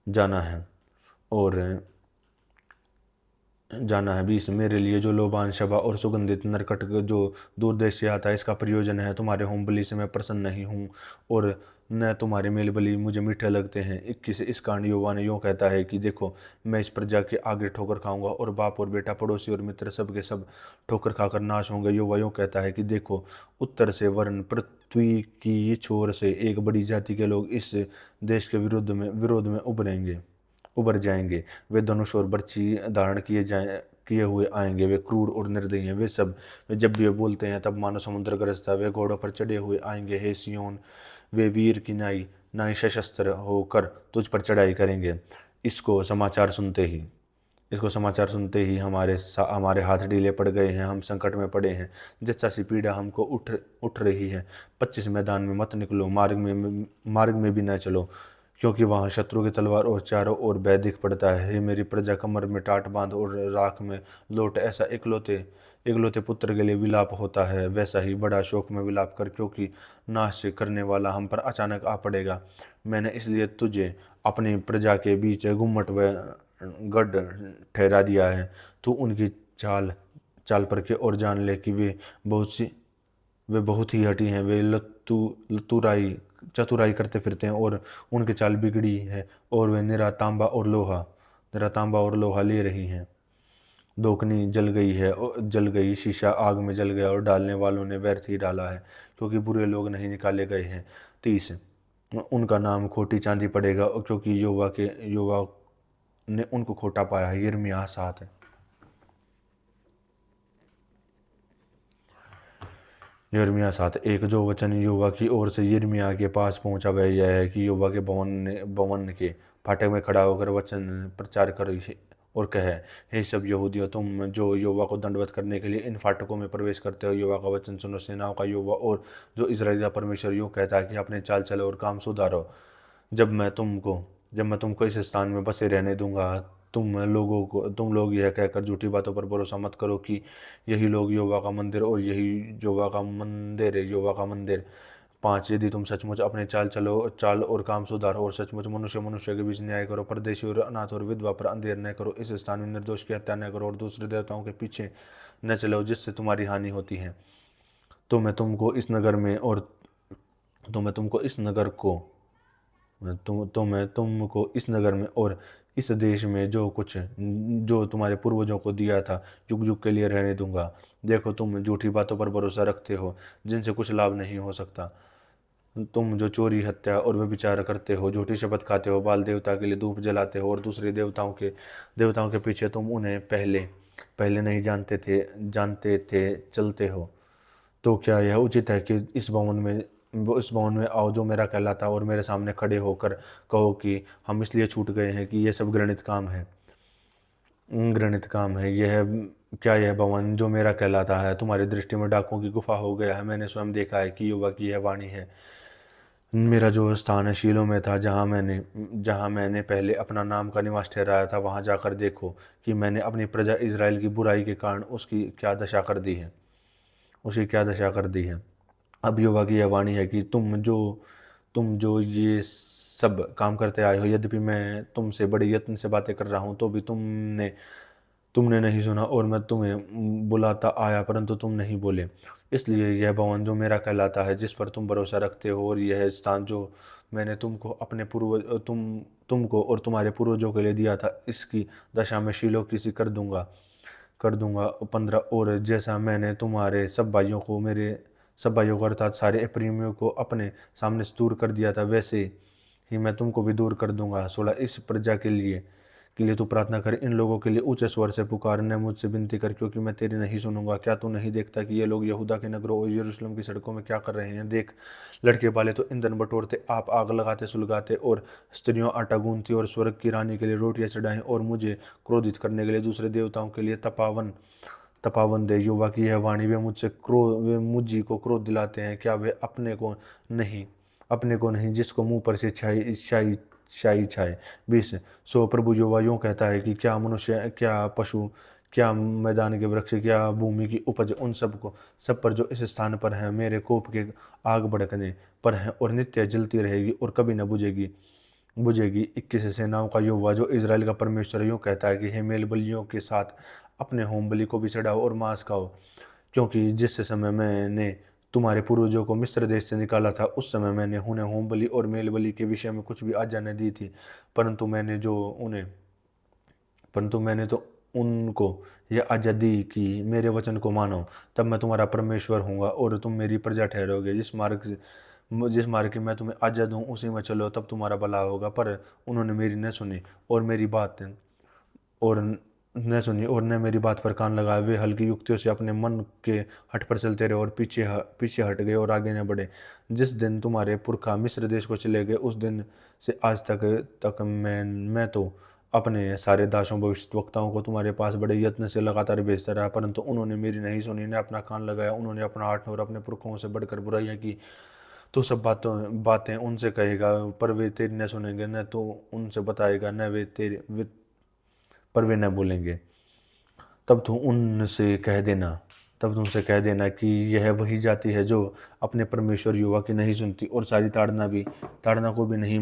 जाना है और जाना है 20। मेरे लिए जो लोबान शबा और सुगंधित नरकट जो दूर देश से आता है, इसका प्रयोजन है। तुम्हारे होम बलि से मैं प्रसन्न नहीं हूँ, और न तुम्हारे मेल बलि मुझे मीठे लगते हैं। 21। इस कारण युवा ने यूँ कहता है कि देखो, मैं इस प्रजा के आगे ठोकर खाऊंगा, और बाप और बेटा, पड़ोसी और मित्र, सब के सब ठोकर खाकर नाश होंगे। युवा यूँ कहता है कि देखो, उत्तर से वर्ण पृथ्वी की छोर से एक बड़ी जाति के लोग इस देश के विरोध में उभर जाएंगे। वे धनुष और बर्छी धारण किए हुए आएंगे। वे क्रूर और निर्दयी हैं। वे जब भी वे बोलते हैं तब मानो समुद्र गरजता है। वे घोड़ों पर चढ़े हुए आएंगे। हे सियोन, वे वीर की नाई नाई सशस्त्र होकर तुझ पर चढ़ाई करेंगे। इसको समाचार सुनते ही इसको समाचार सुनते ही हमारे हाथ ढीले पड़ गए हैं। हम संकट में पड़े हैं। जच्चा सी पीड़ा हमको उठ रही है। 25। मैदान में मत निकलो, मार्ग में भी न चलो, क्योंकि वहाँ शत्रु की तलवार और चारों ओर भय दिख पड़ता है। हे मेरी प्रजा, कमर में टाट बांध और राख में लौट। ऐसा इकलौते इकलौते पुत्र के लिए विलाप होता है, वैसा ही बड़ा शोक में विलाप कर, क्योंकि नाश करने वाला हम पर अचानक आ पड़ेगा। मैंने इसलिए तुझे अपनी प्रजा के बीच गुम्मट व गढ़ ठहरा दिया है। तू उनकी चाल चाल पर के और जान ले कि वे बहुत ही हठी हैं। वे लतुराई चतुराई करते फिरते हैं, और उनकी चाल बिगड़ी है, और वे निरा तांबा और लोहा ले रही हैं। दोकनी जल गई, शीशा आग में जल गया, और डालने वालों ने व्यर्थ ही डाला है, क्योंकि बुरे लोग नहीं निकाले गए हैं। 30। उनका नाम खोटी चांदी पड़ेगा, क्योंकि युवा ने उनको खोटा पाया है। यिर्मयाह 7। यिर्मयाह 7। एक जो वचन युवा की ओर से यिर्मयाह के पास पहुंचा, वह यह है कि युवा के भवन के फाटक में खड़ा होकर वचन प्रचार कर और कहे, हे सब यहूदियों, तुम जो युवा को दंडवत करने के लिए इन फाटकों में प्रवेश करते हो, युवा का वचन सुनो। सेनाओं का युवा और जो इस्राएल का परमेश्वर यूँ कहता है कि अपने चाल चलो और काम सुधारो। जब मैं तुमको इस स्थान में बसे रहने दूंगा, तुम लोग यह कहकर झूठी बातों पर भरोसा मत करो कि यही लोग यहोवा का मंदिर, और यही यहोवा का मंदिर। 5। यदि तुम सचमुच अपने चाल और काम सुधारो, और सचमुच मनुष्य के बीच न्याय करो, परदेशी और अनाथ और विधवा पर अंधेर न करो, इस स्थान में निर्दोष की हत्या न करो, और दूसरे देवताओं के पीछे न चलो जिससे तुम्हारी हानि होती है, तो मैं तुमको इस नगर में और तो मैं तुमको इस नगर को तो मैं तुमको इस नगर में और इस देश में जो तुम्हारे पूर्वजों को दिया था, युग युग के लिए रहने दूंगा। देखो, तुम झूठी बातों पर भरोसा रखते हो, जिनसे कुछ लाभ नहीं हो सकता। तुम जो चोरी, हत्या और व्यभिचार करते हो, झूठी शपथ खाते हो, बाल देवता के लिए धूप जलाते हो, और दूसरे देवताओं के पीछे तुम उन्हें पहले पहले नहीं जानते थे चलते हो, तो क्या यह उचित है कि इस भवन में आओ जो मेरा कहलाता, और मेरे सामने खड़े होकर कहो कि हम इसलिए छूट गए हैं कि यह सब घृणित काम है। यह भवन जो मेरा कहलाता है तुम्हारी दृष्टि में डाकुओं की गुफा हो गया है? मैंने स्वयं देखा है कि युवा की यह वाणी है। मेरा जो स्थान है शीलो में था, जहाँ मैंने पहले अपना नाम का निवास ठहराया था, वहाँ जाकर देखो कि मैंने अपनी प्रजा इज़राइल की बुराई के कारण उसकी क्या दशा कर दी है। अब यहोवा की यह वाणी है कि तुम जो ये सब काम करते आए हो, यद्यपि मैं तुमसे बड़े यत्न से बातें कर रहा हूँ, तो भी तुमने नहीं सुना, और मैं तुम्हें बुलाता आया परंतु तुम नहीं बोले। इसलिए यह भवन जो मेरा कहलाता है, जिस पर तुम भरोसा रखते हो, और यह स्थान जो मैंने तुमको और तुम्हारे पूर्वजों के लिए दिया था, इसकी दशा में शीलो की सी कर दूंगा। 15। और जैसा मैंने तुम्हारे सब भाइयों को अर्थात सारे प्रेमियों को अपने सामने से दूर कर दिया था, वैसे ही मैं तुमको भी दूर कर दूंगा। 16। इस प्रजा के लिए के लिए तू प्रार्थना कर, इन लोगों के लिए ऊंचे स्वर से पुकार, न मुझसे विनती कर, क्योंकि मैं तेरी नहीं सुनूंगा। क्या तू नहीं देखता कि ये लोग यहूदा के नगरों और यरूशलेम की सड़कों में क्या कर रहे हैं? देख, लड़के वाले तो ईंधन बटोरते, आप आग लगाते सुलगाते, और स्त्रियों आटा गूंथती और स्वर्ग की रानी के लिए रोटियां चढ़ाएं, और मुझे क्रोधित करने के लिए दूसरे देवताओं के लिए तपावन तपावन दे। युवा की यह वाणी, वे मुझी को क्रोध दिलाते हैं, क्या वे नहीं अपने को नहीं, जिसको मुंह पर से छाई छाई शाही छाए। 20 सो प्रभु यहोवा यूं कहता है कि क्या मनुष्य, क्या पशु, क्या मैदान के वृक्ष, क्या भूमि की उपज, उन सब पर जो इस स्थान पर है मेरे कोप के आग भड़कने पर है, और नित्य जलती रहेगी और कभी न बुझेगी। 21 सेनाओं का यहोवा, जो इजराइल का परमेश्वर यूं कहता है कि हे मेल बलियों के साथ अपने होम बलि को भी चढ़ाओ और मांस खाओ, क्योंकि जिस समय मैंने तुम्हारे पूर्वजों को मिस्र देश से निकाला था, उस समय मैंने उन्हें होम बलि और मेल बलि के विषय में कुछ भी आज्ञा न दी थी, परंतु मैंने तो उनको यह आज्ञा दी कि मेरे वचन को मानो, तब मैं तुम्हारा परमेश्वर हूँगा और तुम मेरी प्रजा ठहरोगे। जिस मार्ग की मैं तुम्हें आज्ञा दूँ उसी में चलो, तब तुम्हारा भला होगा। पर उन्होंने मेरी न सुनी और और न मेरी बात पर कान लगाए। वे हल्की युक्तियों से अपने मन के हठ पर चलते रहे और पीछे हट गए और आगे न बढ़े। जिस दिन तुम्हारे पुरखा मिस्र देश को चले गए, उस दिन से आज तक मैं तो अपने सारे दासों भविष्यद्वक्ताओं को तुम्हारे पास बड़े यत्न से लगातार भेजता रहा, परंतु उन्होंने मेरी नहीं सुनी, न अपना कान लगाया। उन्होंने अपना हाथ और अपने पुरखों से बढ़कर बुराइयां की। तो सब बातें उनसे कहेगा, पर वे तेरी न सुनेंगे, न तो उनसे बताएगा, न पर वे न बोलेंगे। तब तुम उनसे कह देना तब तुमसे कह देना कि यह वही जाति है जो अपने परमेश्वर यहोवा की नहीं सुनती और सारी ताड़ना को भी नहीं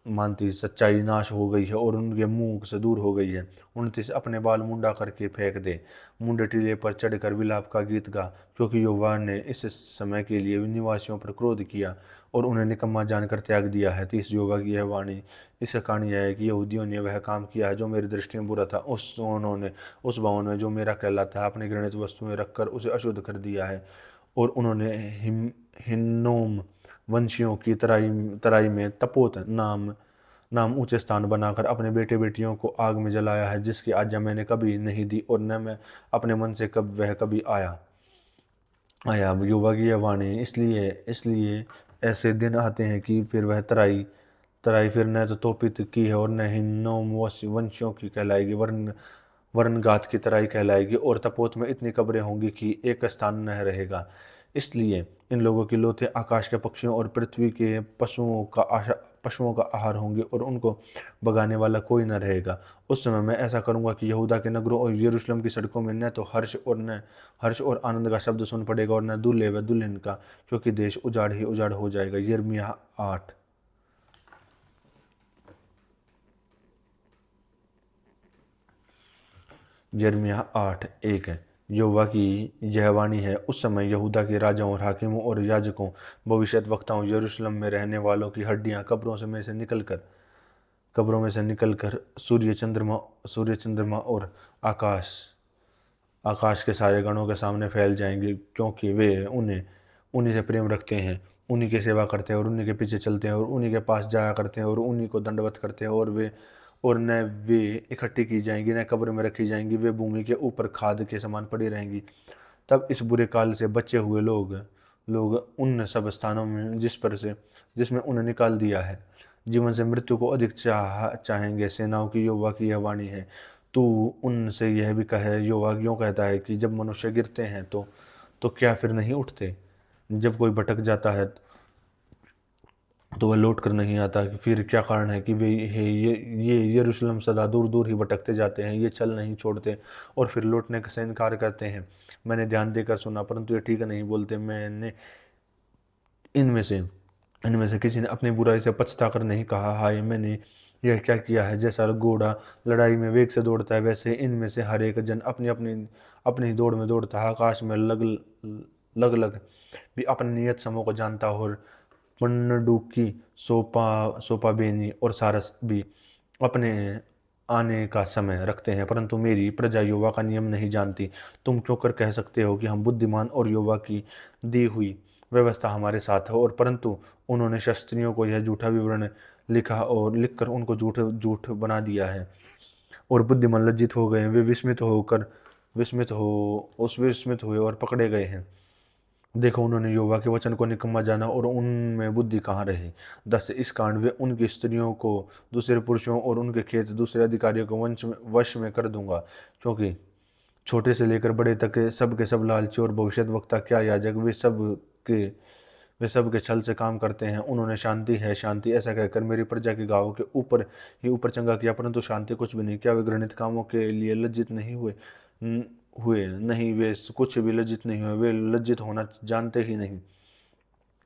मानती। सच्चाई नाश हो गई है और उनके मुंह से दूर हो गई है। 29 अपने बाल मुंडा करके फेंक दे, मुंडे टीले पर चढ़कर विलाप का गीत गा, क्योंकि यहोवा ने इस समय के लिए निवासियों पर क्रोध किया और उन्हें निकम्मा जानकर त्याग दिया है। 30 यहोवा की यह वाणी, इसका कारण यह है कि यहूदियों ने वह काम किया है जो मेरी दृष्टि में बुरा था। उन्होंने उस भवन में जो मेरा कहलाता है अपनी घृणित वस्तुएं रखकर उसे अशुद्ध कर दिया है, और उन्होंने हिन्नोम वंशियों की तराई में तपोत नाम ऊंचे स्थान बनाकर अपने बेटे बेटियों को आग में जलाया है, जिसकी आज्ञा मैंने कभी नहीं दी और न मैं अपने मन से वह कभी आया। युवा की यह वाणी, इसलिए ऐसे दिन आते हैं कि फिर वह तराई तराई फिर न तो तोपित की है और न ही नौम वंशियों की कहलाएगी, वरन गात की तराई कहलाएगी, और तपोत में इतनी कब्रें होंगी कि एक स्थान न रहेगा। इसलिए इन लोगों की लोथें आकाश के पक्षियों और पृथ्वी के पशुओं का आहार होंगे, और उनको भगाने वाला कोई न रहेगा। उस समय मैं ऐसा करूंगा कि यहूदा के नगरों और यरूशलेम की सड़कों में न तो हर्ष और आनंद का शब्द सुन पड़ेगा और न दूल्हे व दुल्हन का, क्योंकि देश उजाड़ ही उजाड़ हो जाएगा। यिर्मयाह 8। यिर्मयाह 8:1 है। यहोवा की यह वाणी है, उस समय यहूदा के राजाओं और हाकिमों और याजकों भविष्यद्वक्ताओं यरूशलेम में रहने वालों की हड्डियां कब्रों में से निकलकर सूर्य चंद्रमा और आकाश के सारे गणों के सामने फैल जाएंगे, क्योंकि वे उन्हीं से प्रेम रखते हैं, उन्हीं की सेवा करते हैं और उन्हीं के पीछे चलते हैं और उन्हीं के पास जाया करते हैं और उन्हीं को दंडवत करते हैं। और न वे इकट्ठी की जाएंगी न कब्र में रखी जाएंगी, वे भूमि के ऊपर खाद के समान पड़ी रहेंगी। तब इस बुरे काल से बचे हुए लोग उन सब स्थानों में जिसमें उन्हें निकाल दिया है, जीवन से मृत्यु को अधिक चाहेंगे। सेनाओं की यहोवा की यह वाणी है। तू उनसे यह भी कहे, यहोवा यूं कहता है कि जब मनुष्य गिरते हैं तो क्या फिर नहीं उठते? जब कोई भटक जाता है तो वह लौट कर नहीं आता। फिर क्या कारण है कि वे ये यरूशलेम सदा दूर दूर ही भटकते जाते हैं, ये चल नहीं छोड़ते और फिर लौटने से इनकार करते हैं। मैंने ध्यान देकर सुना, परंतु ये ठीक नहीं बोलते। मैंने इनमें से किसी ने अपनी बुराई से पछता कर नहीं कहा, हाय मैंने यह क्या किया है। जैसा घोड़ा लड़ाई में वेग से दौड़ता है, वैसे इनमें से हर एक जन अपनी दौड़ में दौड़ता है। आकाश में लग भी अपने नियत समूह को जानता, और पंडुकी सोपाबेनी और सारस भी अपने आने का समय रखते हैं, परंतु मेरी प्रजा यहोवा का नियम नहीं जानती। तुम क्यों कर कह सकते हो कि हम बुद्धिमान और यहोवा की दी हुई व्यवस्था हमारे साथ है, और परंतु उन्होंने शास्त्रियों को यह झूठा विवरण लिखा और लिखकर उनको झूठ झूठ बना दिया है। और बुद्धिमान लज्जित हो गए, वे विस्मित हुए और पकड़े गए हैं। देखो, उन्होंने यहोवा के वचन को निकम्मा जाना और उनमें बुद्धि कहाँ रही। 10 इस कारण वे उनकी स्त्रियों को दूसरे पुरुषों और उनके खेत दूसरे अधिकारियों को वश में कर दूंगा, क्योंकि छोटे से लेकर बड़े तक के सब लालची और भविष्यद्वक्ता क्या याजक के वे सब के छल से काम करते हैं। उन्होंने शांति है शांति ऐसा कहकर मेरी प्रजा के गाँवों के ऊपर चंगा किया, परंतु शांति कुछ भी नहीं। क्या वे घृणित कामों के लिए लज्जित नहीं हुए? नहीं, वे कुछ भी लज्जित नहीं हुए, वे लज्जित होना जानते ही नहीं।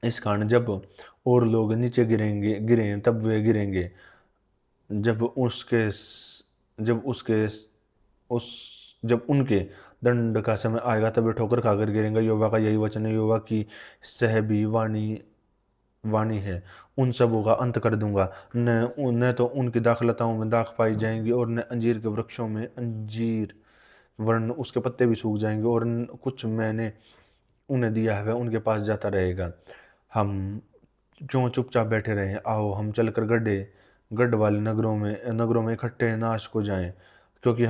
इस कारण जब और लोग नीचे गिरें तब वे गिरेंगे। जब उसके जब उसके उस जब उनके दंड का समय आएगा तब वे ठोकर खाकर गिरेंगे। यहोवा का यही वचन है, यहोवा की सहबी वाणी है, उन सबों का अंत कर दूंगा। न तो उनकी दाखलताओं में दाख पाई जाएंगी और न अंजीर के वृक्षों में अंजीर, वरन उसके पत्ते भी सूख जाएंगे। और कुछ मैंने उन्हें दिया है वह उनके पास जाता रहेगा। हम क्यों चुपचाप बैठे रहें? आओ हम चलकर गढ़ वाले नगरों में इकट्ठे नाश को जाएं, क्योंकि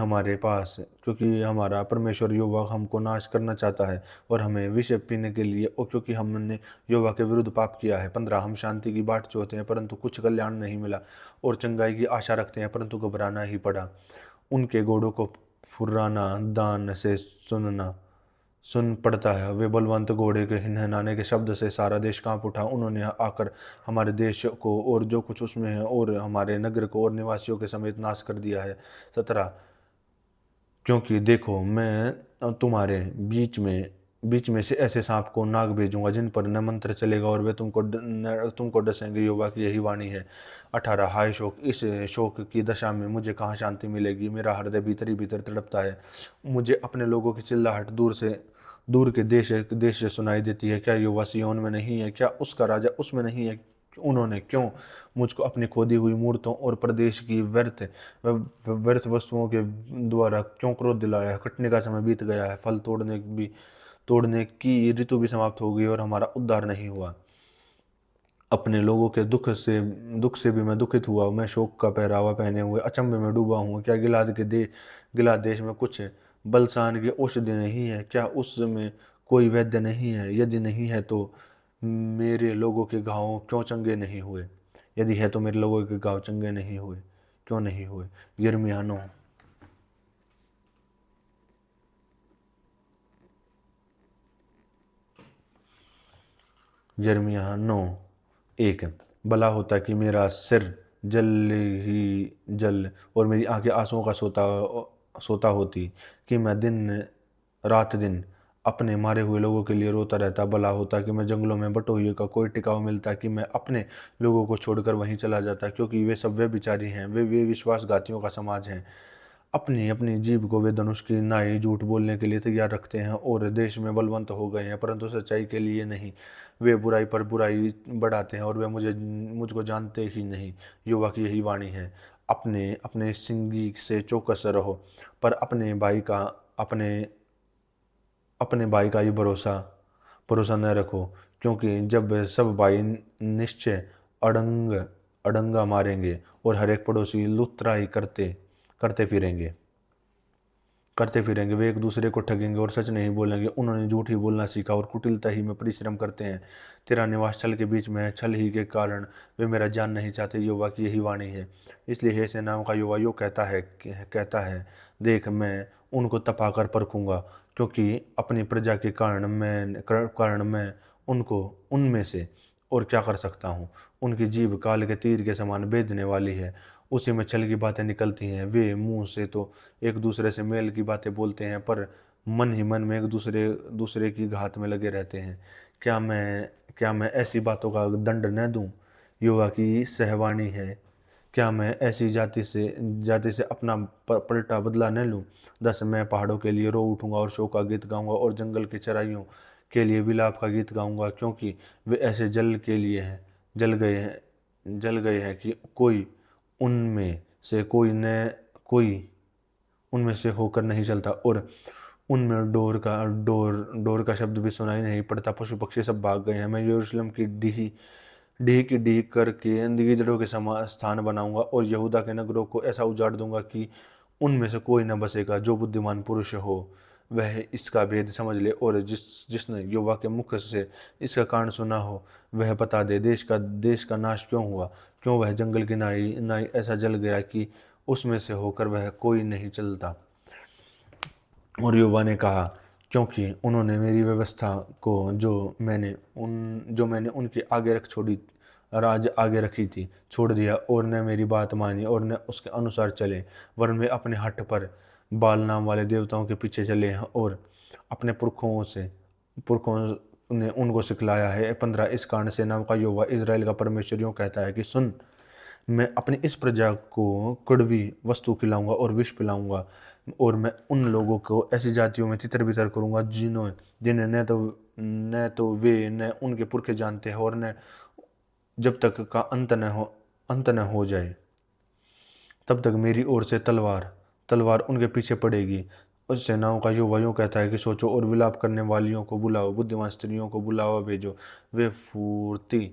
हमारा परमेश्वर यहोवा हमको नाश करना चाहता है और हमें विष पीने के लिए, और क्योंकि हमने यहोवा के विरुद्ध पाप किया है। 15 हम शांति की बाट चाहते हैं परंतु कुछ कल्याण नहीं मिला, और चंगाई की आशा रखते हैं परंतु घबराना ही पड़ा। उनके घोड़ों को फुर्राना दान से सुन पड़ता है, वे बलवंत घोड़े के हिनहिनाने के शब्द से सारा देश कांप उठा। उन्होंने आकर हमारे देश को और जो कुछ उसमें है और हमारे नगर को और निवासियों के समेत नाश कर दिया है। 17 क्योंकि देखो, मैं तुम्हारे बीच में से ऐसे सांप को नाग भेजूंगा जिन पर न मंत्र चलेगा और वे तुमको डसेंगे। यहोवा की यही वाणी है। 18 हाय शोक, इस शोक की दशा में मुझे कहाँ शांति मिलेगी? मेरा हृदय भीतर ही भीतर तड़पता है। मुझे अपने लोगों की चिल्लाहट दूर के देश से सुनाई देती है। क्या यहोवा सिय्योन में नहीं है? क्या उसका राजा उसमें नहीं है? उन्होंने क्यों मुझको अपनी खोदी हुई मूर्तों और प्रदेश की व्यर्थ वस्तुओं के द्वारा क्यों क्रोध दिलाया है? कटने का समय बीत गया है, फल तोड़ने की ऋतु भी समाप्त हो गई और हमारा उद्धार नहीं हुआ। अपने लोगों के दुख से भी मैं दुखित हुआ। मैं शोक का पहरावा पहने हुए अचंभे में डूबा हूँ। क्या गिलाद देश में कुछ बलसान की औषधि नहीं है? क्या उसमें कोई वैद्य नहीं है? यदि नहीं है तो मेरे लोगों के घाव क्यों चंगे नहीं हुए? यदि है तो मेरे लोगों के घाव चंगे नहीं हुए, क्यों नहीं हुए? यिर्मयाह 9। यिर्मयाह 9:1 भला होता कि मेरा सिर जल ही जल और मेरी आंखें आंसुओं का सोता होती, कि मैं रात दिन अपने मारे हुए लोगों के लिए रोता रहता। भला होता कि मैं जंगलों में बटोहियों का कोई टिकाव मिलता, कि मैं अपने लोगों को छोड़कर वहीं चला जाता, क्योंकि वे सब व्यभिचारी हैं, वे विश्वासघातियों का समाज हैं। अपनी अपनी जीभ को वे धनुष की नाई झूठ बोलने के लिए तैयार रखते हैं और देश में बलवंत हो गए हैं, परंतु सच्चाई के लिए नहीं। वे बुराई पर बुराई बढ़ाते हैं और वे मुझको जानते ही नहीं। यहोवा की यही वाणी है। अपने अपने सिंगी से चौकस रहो, पर अपने भाई का ही भरोसा न रखो, क्योंकि जब सब भाई निश्चय अड़ंगा मारेंगे और हर एक पड़ोसी लुतराई करते फिरेंगे। वे एक दूसरे को ठगेंगे और सच नहीं बोलेंगे। उन्होंने झूठ ही बोलना सीखा और कुटिलता ही में परिश्रम करते हैं। तेरा निवास छल के बीच में है, छल ही के कारण वे मेरा जान नहीं चाहते। यहोवा की यही वाणी है। इसलिए हे सेनाओं का यहोवा यूँ कहता है, देख, मैं उनको तपाकर परखूंगा, क्योंकि अपनी प्रजा के कारण मैं उनको उनमें से और क्या कर सकता हूँ। उनकी जीभ काल के तीर के समान भेदने वाली है, उसी में छल की बातें निकलती हैं। वे मुंह से तो एक दूसरे से मेल की बातें बोलते हैं, पर मन ही मन में एक दूसरे की घात में लगे रहते हैं। क्या मैं ऐसी बातों का दंड न दूं? यहोवा की सहवाणी है। क्या मैं ऐसी जाति से अपना पलटा बदला न लूं? 10 मैं पहाड़ों के लिए रो उठूंगा और शोक का गीत गाऊंगा और जंगल की चराइयों के लिए विलाप का गीत गाऊंगा, क्योंकि वे ऐसे जल गए हैं कि उनमें से कोई उनमें से होकर नहीं चलता, और उनमें डोर का शब्द भी सुनाई नहीं पड़ता। पशु पक्षी सब भाग गए हैं। मैं यरूशलेम की ढीक ढीक करके गिदड़ों के समान स्थान बनाऊंगा और यहूदा के नगरों को ऐसा उजाड़ दूंगा कि उनमें से कोई न बसेगा। जो बुद्धिमान पुरुष हो वह इसका भेद समझ ले, और जिसने युवा के मुख से इसका कारण सुना हो वह बता दे। देश का नाश क्यों हुआ? क्यों वह जंगल की नाई नाई ऐसा जल गया कि उसमें से होकर वह कोई नहीं चलता? और युवा ने कहा, क्योंकि उन्होंने मेरी व्यवस्था को जो मैंने उनके आगे आगे रखी थी छोड़ दिया, और न मेरी बात मानी और न उसके अनुसार चले, वरन वे अपने हठ पर बाल नाम वाले देवताओं के पीछे चले हैं और अपने पुरखों ने उनको सिखलाया है। 15 इस कारण से नाम का युवा इज़राइल का परमेश्वर यूँ कहता है कि सुन, मैं अपनी इस प्रजा को कड़वी वस्तु खिलाऊंगा और विष पिलाऊंगा, और मैं उन लोगों को ऐसी जातियों में तितर बितर करूंगा जिन्हें न तो वे न उनके पुरखे जानते हैं, और न जब तक का अंत न हो जाए तब तक मेरी ओर से तलवार उनके पीछे पड़ेगी। उस सेनाओं का युवा यूं कहता है कि सोचो और विलाप करने वालियों को बुलाओ, बुद्धिमान स्त्रियों को बुलावा भेजो, वे फुर्ती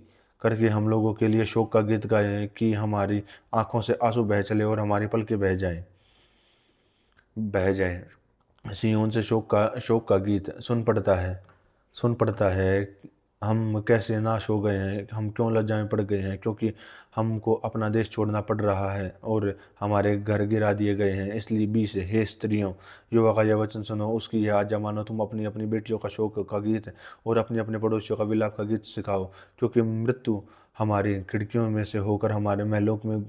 करके हम लोगों के लिए शोक का गीत गाएं कि हमारी आंखों से आंसू बह चले और हमारी पलकें बह जाए। सिय्योन से शोक का गीत सुन पड़ता है। हम कैसे नाश हो गए हैं, हम क्यों लज्जा में पड़ गए हैं, क्योंकि हमको अपना देश छोड़ना पड़ रहा है और हमारे घर गिरा दिए गए हैं। इसलिए 20 हे स्त्रियों, युवा का यह वचन सुनो, उसकी यह आज्ञा मानो। तुम अपनी अपनी बेटियों का शोक का गीत और अपने अपने पड़ोसियों का विलाप का गीत सिखाओ, क्योंकि मृत्यु हमारी खिड़कियों में से होकर हमारे महलों में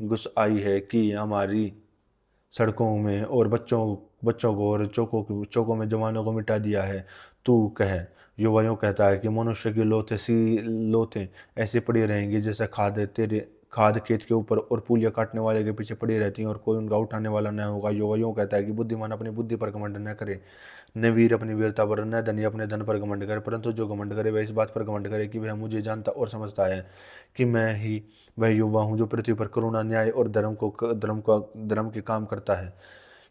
घुस आई है कि हमारी सड़कों में और बच्चों को और चौकों में जवानों को मिटा दिया है। तू कह, युवा यूं कहता है कि मनुष्य की लोथें ऐसी पड़ी रहेंगी जैसे खाद खेत के ऊपर और पूलियां काटने वाले के पीछे पड़ी रहती हैं और कोई उनका उठाने वाला न होगा। युवा यूं कहता है कि बुद्धिमान अपनी बुद्धि पर घमंड न करे, न वीर अपनी वीरता पर, न धनी अपने धन पर घमंड करे, परंतु जो घमंड करे वह इस बात पर घमंड करे कि वह मुझे जानता और समझता है कि मैं ही वह युवा हूँ जो पृथ्वी पर करुणा, न्याय और धर्म के काम करता है,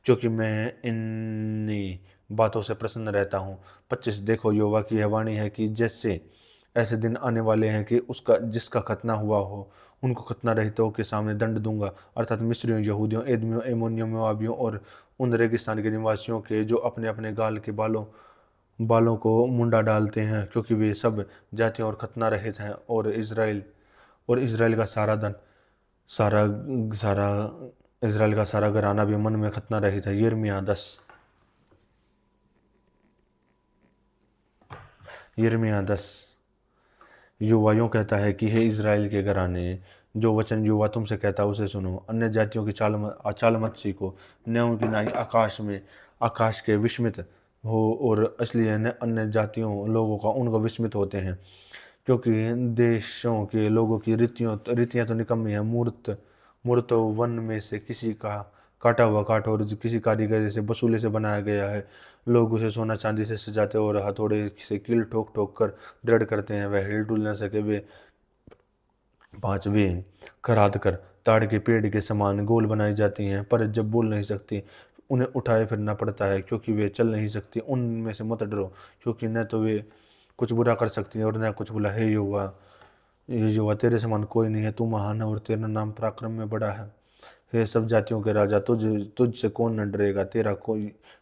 क्योंकि मैं इन्हीं बातों से प्रसन्न रहता हूँ। 25 देखो, यहोवा की यह वाणी है कि जैसे ऐसे दिन आने वाले हैं कि उसका जिसका खतना हुआ हो उनको खतना रहितों के सामने दंड दूंगा, अर्थात मिस्रियों, यहूदियों, एदमियों, एमोनियों, मोआबियों और उन रेगिस्तान के निवासियों के जो अपने अपने गाल के बालों को मुंडा डालते हैं, क्योंकि वे सब जातियों और खतना रहित हैं। और सारा सारा इज़राइल का सारा घराना भी मन में खतना रहित है। यिर्मयाह 10। युवा यूं कहता है कि हे इज़राइल के घराने, जो वचन युवा तुमसे कहता है उसे सुनो। अन्य जातियों की चाल मत सीखो, न उनकी नाई आकाश के विस्मित हो, और इसलिए न अन्य जातियों लोगों का उनको विस्मित होते हैं, क्योंकि देशों के लोगों की रीतियां तो निकम्मी हैं। मूर्त वन में से किसी का काटा हुआ काठ और किसी कारीगर से वसूले से बनाया गया है। लोग उसे सोना चांदी से सजाते और हथौड़े से कील ठोक ठोक कर दृढ़ करते हैं। वह हिल डुल न सके, वे पांचवे खराद कर ताड़ के पेड़ के समान गोल बनाई जाती हैं, पर जब बोल नहीं सकती उन्हें उठाए फिरना पड़ता है, क्योंकि वे चल नहीं सकती। उनमें से मत डरो, क्योंकि न तो वे कुछ बुरा कर सकती हैं और न कुछ भला। हे युवा, तेरे समान कोई नहीं है, तू महान है और तेरा नाम पराक्रम में बड़ा है। हे सब जातियों के राजा, तुझसे कौन न डरेगा?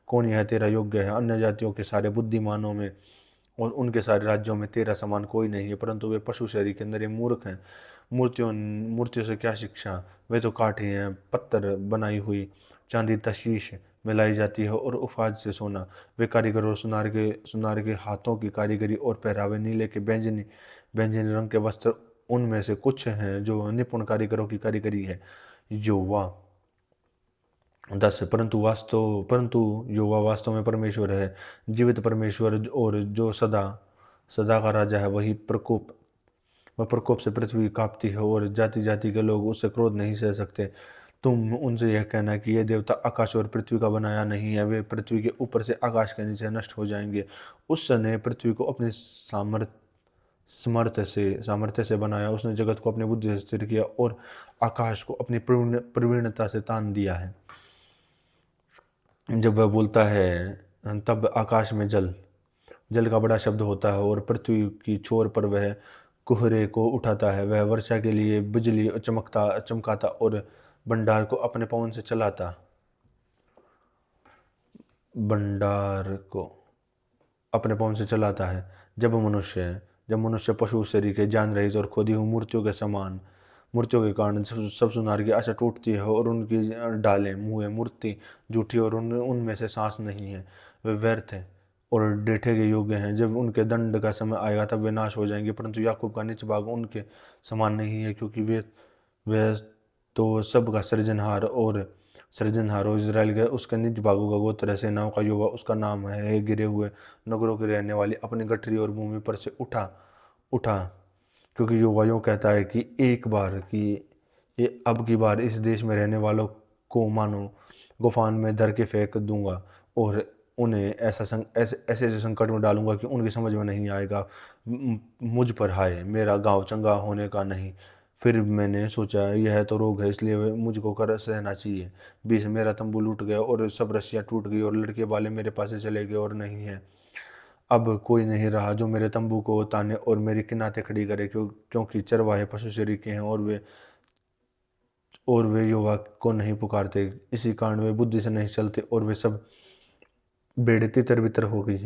कौन यह तेरा योग्य है? अन्य जातियों के सारे बुद्धिमानों में और उनके सारे राज्यों में तेरा समान कोई नहीं है, परंतु वे पशु शरीर के अंदर ये मूर्ख हैं। मूर्तियों से क्या शिक्षा? वे तो काठ ही हैं, पत्थर बनाई हुई चांदी तशीश मिलाई जाती है और उफाज से सोना। वे कारीगर और सुनार के हाथों की कारीगरी और पहरावे, नीले के बैंजनी रंग के वस्त्र उनमें से कुछ हैं जो निपुण कारीगरों की कारीगरी है। योवा 10। परंतु यहोवा वास्तव में परमेश्वर है, जीवित परमेश्वर, और जो सदा सदा का राजा है। वह प्रकोप से पृथ्वी कांपती है और जाति जाति के लोग उससे क्रोध नहीं सह सकते। तुम उनसे यह कहना कि ये देवता आकाश और पृथ्वी का बनाया नहीं है, वे पृथ्वी के ऊपर से आकाश के नीचे नष्ट हो जाएंगे। उसने पृथ्वी को अपनी सामर्थ्य से बनाया, उसने जगत को अपनी बुद्धि से स्थिर किया और आकाश को अपनी प्रवीणता से तान दिया है। जब वह बोलता है तब आकाश में जल जल का बड़ा शब्द होता है और पृथ्वी की छोर पर वह कोहरे को उठाता है। वह वर्षा के लिए बिजली चमकाता और भंडार को अपने पवन से चलाता भंडार को अपने पवन से चलाता है। जब मनुष्य पशु शरीर के जान रहित और खोदी हुई मूर्तियों के समान मूर्तियों के कारण सब सुनार की आशा टूटती है और उनकी डालें मुँह मूर्ति झूठी और उनमें से सांस नहीं है। वे व्यर्थ हैं और डेठे के योग्य हैं। जब उनके दंड का समय आएगा तब वे नाश हो जाएंगे, परंतु याकूब का निज भाग उनके समान नहीं है, क्योंकि वे तो सबका सृजनहार और इजराइल के उसके निज भागों का गोत्र है। सेनाओं का यहोवा उसका नाम है। हे गिरे हुए नगरों के रहने वाले, अपनी गठरी और भूमि पर से उठा उठा, क्योंकि यहोवा यूँ कहता है कि एक बार कि ये अब की बार इस देश में रहने वालों को मानो गुफान में धर के फेंक दूंगा और उन्हें ऐसे ऐसे संकट में डालूंगा कि उनकी समझ में नहीं आएगा। मुझ पर हाय, मेरा गांव चंगा होने का नहीं। फिर मैंने सोचा यह तो रोग है, इसलिए मुझको कर सहना चाहिए। बीस मेरा तंबू लूट गया और सब रस्सियाँ टूट गई और लड़के वाले मेरे पास से चले गए और नहीं है अब कोई नहीं रहा जो मेरे तंबू को ताने और मेरी किनाते खड़ी करे, क्योंकि चरवाहे पशु शरीर के हैं और वे युवा को नहीं पुकारते। इसी कारण वे बुद्धि से नहीं चलते और वे सब भेड़ें तितर बितर हो गई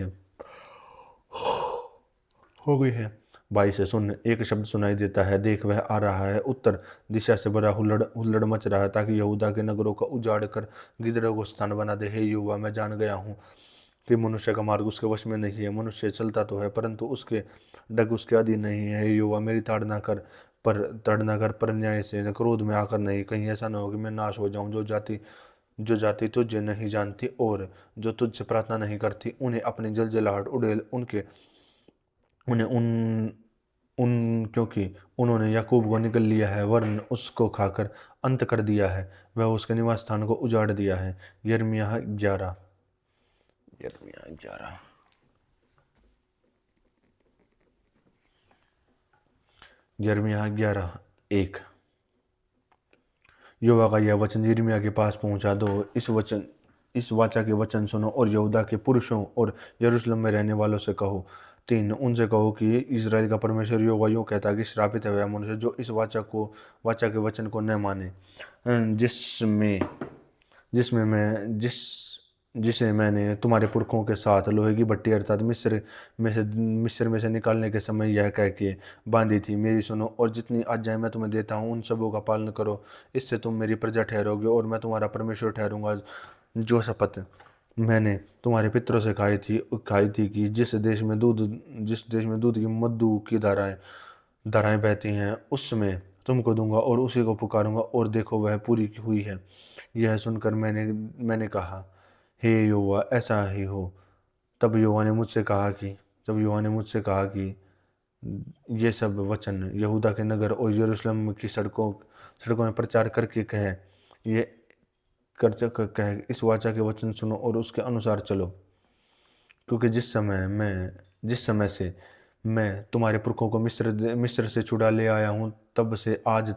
है। भाई से सुन, एक शब्द सुनाई देता है, देख वह आ रहा है। उत्तर दिशा से बड़ा हुल्लड़ हुल्लड़ मच रहा है, ताकि यहूदा के नगरों का उजाड़ कर गिदड़ों को स्थान बना दे। हे युवा, मैं जान गया हूँ कि मनुष्य का मार्ग उसके वश में नहीं है। मनुष्य चलता तो है, परंतु उसके डग उसके अधीन नहीं है। हे युवा, मेरी ताड़ना कर पर न्याय से, क्रोध में आकर नहीं, कहीं ऐसा न हो कि मैं नाश हो जाऊं। जो जाति तुझे नहीं जानती और जो तुझसे प्रार्थना नहीं करती, उन्हें अपनी जलजलाहट उड़ेल उनके उन्हें उन उन क्योंकि उन्होंने याकूब को निगल लिया है, वरन उसको खाकर अंत कर दिया है। वह उसके निवास स्थान को उजाड़ दिया है। यिर्मयाह 11 यिर्मयाह 11 यिर्मयाह 11:1। यहोवा का यह वचन यिर्मयाह के पास पहुंचा। दो इस वाचा के वचन सुनो और यहूदा के पुरुषों और यरूशलेम में रहने वालों से कहो। 3 उनसे कहो कि इज़राइल का परमेश्वर यहोवा यूँ कहता है कि श्रापित है वह मनुष्य जो इस वाचा के वचन को न माने, जिसमें जिसमें मैं जिस जिसे मैंने तुम्हारे पुरखों के साथ लोहे की भट्टी अर्थात मिस्र में से निकालने के समय यह कह के बांधी थी। मेरी सुनो और जितनी आज्ञाएं मैं तुम्हें देता हूँ उन सबों का पालन करो। इससे तुम मेरी प्रजा ठहरोगे और मैं तुम्हारा परमेश्वर ठहरूंगा। जो शपथ मैंने तुम्हारे पितरों से खाई थी कि जिस देश में दूध की मधु की धाराएं बहती हैं, उसमें तुमको दूंगा और उसी को पुकारूंगा और देखो वह पूरी हुई है। यह सुनकर मैंने कहा, हे यहोवा, ऐसा ही हो। तब यहोवा ने मुझसे कहा कि ये सब वचन यहूदा के नगर और यरूशलेम की सड़कों में प्रचार करके ये कह इस वाचा के वचन सुनो और उसके अनुसार चलो, क्योंकि जिस समय से मैं तुम्हारे पुरखों को मिस्र से छुड़ा ले आया हूँ, तब से आज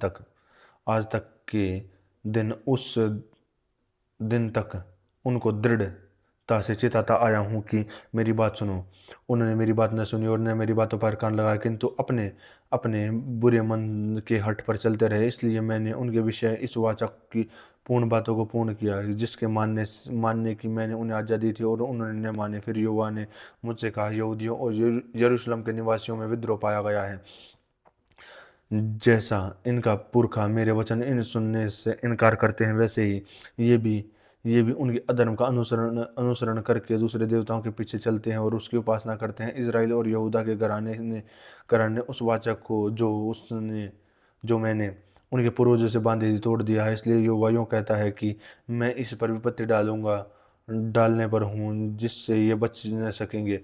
तक के दिन तक उनको दृढ़ता से चिताता आया हूँ कि मेरी बात सुनो। उन्होंने मेरी बात न सुनी और न मेरी बातों पर कान लगाया, किंतु अपने अपने बुरे मन के हठ पर चलते रहे। इसलिए मैंने उनके विषय इस वाचा की पूर्ण बातों को पूर्ण किया, जिसके मानने की मैंने उन्हें आज्ञा दी थी और उन्होंने न माने। फिर यहोवा ने मुझसे कहा, यहूदियों और यरूशलेम के निवासियों में विद्रोह पाया गया है। जैसा इनका पुरखा मेरे वचन इन सुनने से इनकार करते हैं, वैसे ही ये भी उनके अधर्म का अनुसरण करके दूसरे देवताओं के पीछे चलते हैं और उसकी उपासना करते हैं। इज़राइल और यहूदा के घराने उस वाचा को जो मैंने उनके पूर्वजों से बांधी थी तोड़ दिया है। इसलिए यहोवा यूँ कहता है कि मैं इस पर विपत्ति डालने पर हूँ, जिससे ये बच न सकेंगे।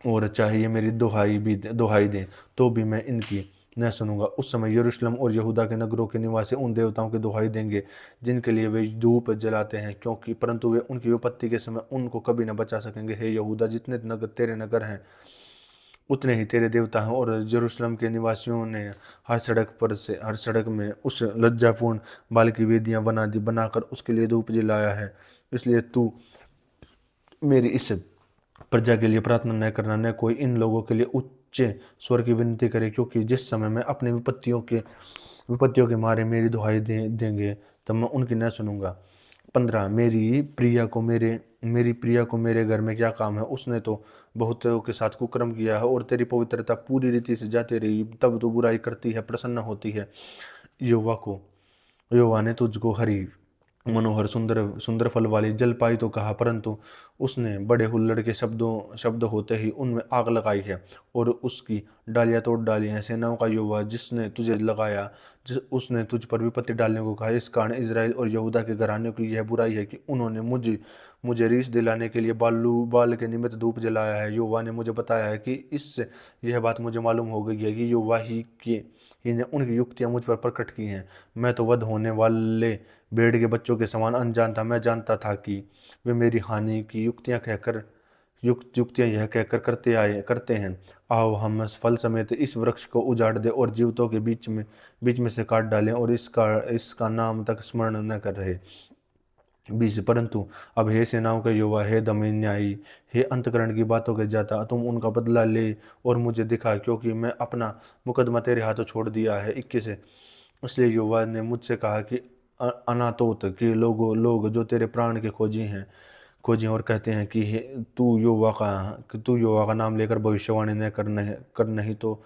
और चाहे ये मेरी दुहाई दें, तो भी मैं इनकी न सुनूंगा। उस समय यरूशलेम और यहूदा के नगरों के निवासी उन देवताओं की दुहाई देंगे जिनके लिए वे धूप जलाते हैं, परंतु वे उनकी विपत्ति के समय उनको कभी न बचा सकेंगे। हे यहूदा, जितने नगर तेरे नगर हैं, उतने ही तेरे देवता हैं। और यरूशलेम के निवासियों ने हर सड़क में उस लज्जापूर्ण बाल की वेदियां बनाकर उसके लिए धूप जलाया है। इसलिए तू मेरी इस प्रजा के लिए प्रार्थना न करना, न कोई इन लोगों के लिए उच्च स्वर की विनती करे, क्योंकि जिस समय मैं अपने विपत्तियों के मारे मेरी दुहाई देंगे, तब मैं उनकी न सुनूंगा। 15 मेरी प्रिया को मेरे घर में क्या काम है? उसने तो बहुतों के साथ कुकर्म किया है और तेरी पवित्रता पूरी रीति से जाती रही, तब तो बुराई करती है, प्रसन्न होती है। यहोवा को यहोवा ने तुझको हरी मनोहर सुंदर सुंदर फल वाली जलपाई तो कहा, परंतु उसने बड़े हुल्लड़ के शब्द होते ही उनमें आग लगाई है और उसकी डालियां तोड़ डाली हैं। सेनाओं का यहोवा जिसने तुझे लगाया, जिस उसने तुझ पर विपत्ति डालने को कहा। इस कारण इज़राइल और यहूदा के घराने की यह बुराई है कि उन्होंने मुझे रीस दिलाने के लिए बाल के निमित्त धूप जलाया है। यहोवा ने मुझे बताया है कि इससे यह बात मुझे मालूम हो गई है कि यहोवा ही ने उनकी युक्तियां मुझ पर प्रकट की हैं। मैं तो वध होने वाले भेड़ के बच्चों के समान अनजान था। मैं जानता था कि वे मेरी हानि की युक्तियां यह कहकर करते हैं, आओ हम इस फल समेत इस वृक्ष को उजाड़ दे और जीवतों के बीच में से काट डालें और इसका नाम तक स्मरण न कर रहे। 20 परंतु अब हे सेनाओं के यहोवा, हे दमिन न्यायी, हे अंतकरण की बातों के जाता, तुम उनका बदला ले और मुझे दिखा, क्योंकि मैं अपना मुकदमा तेरे हाथों छोड़ दिया है। 21 इसलिए यहोवा ने मुझसे कहा कि अनातोत के लोग जो तेरे प्राण के खोजी और कहते हैं कि तू यहोवा का नाम लेकर भविष्यवाणी न कर, नहीं तो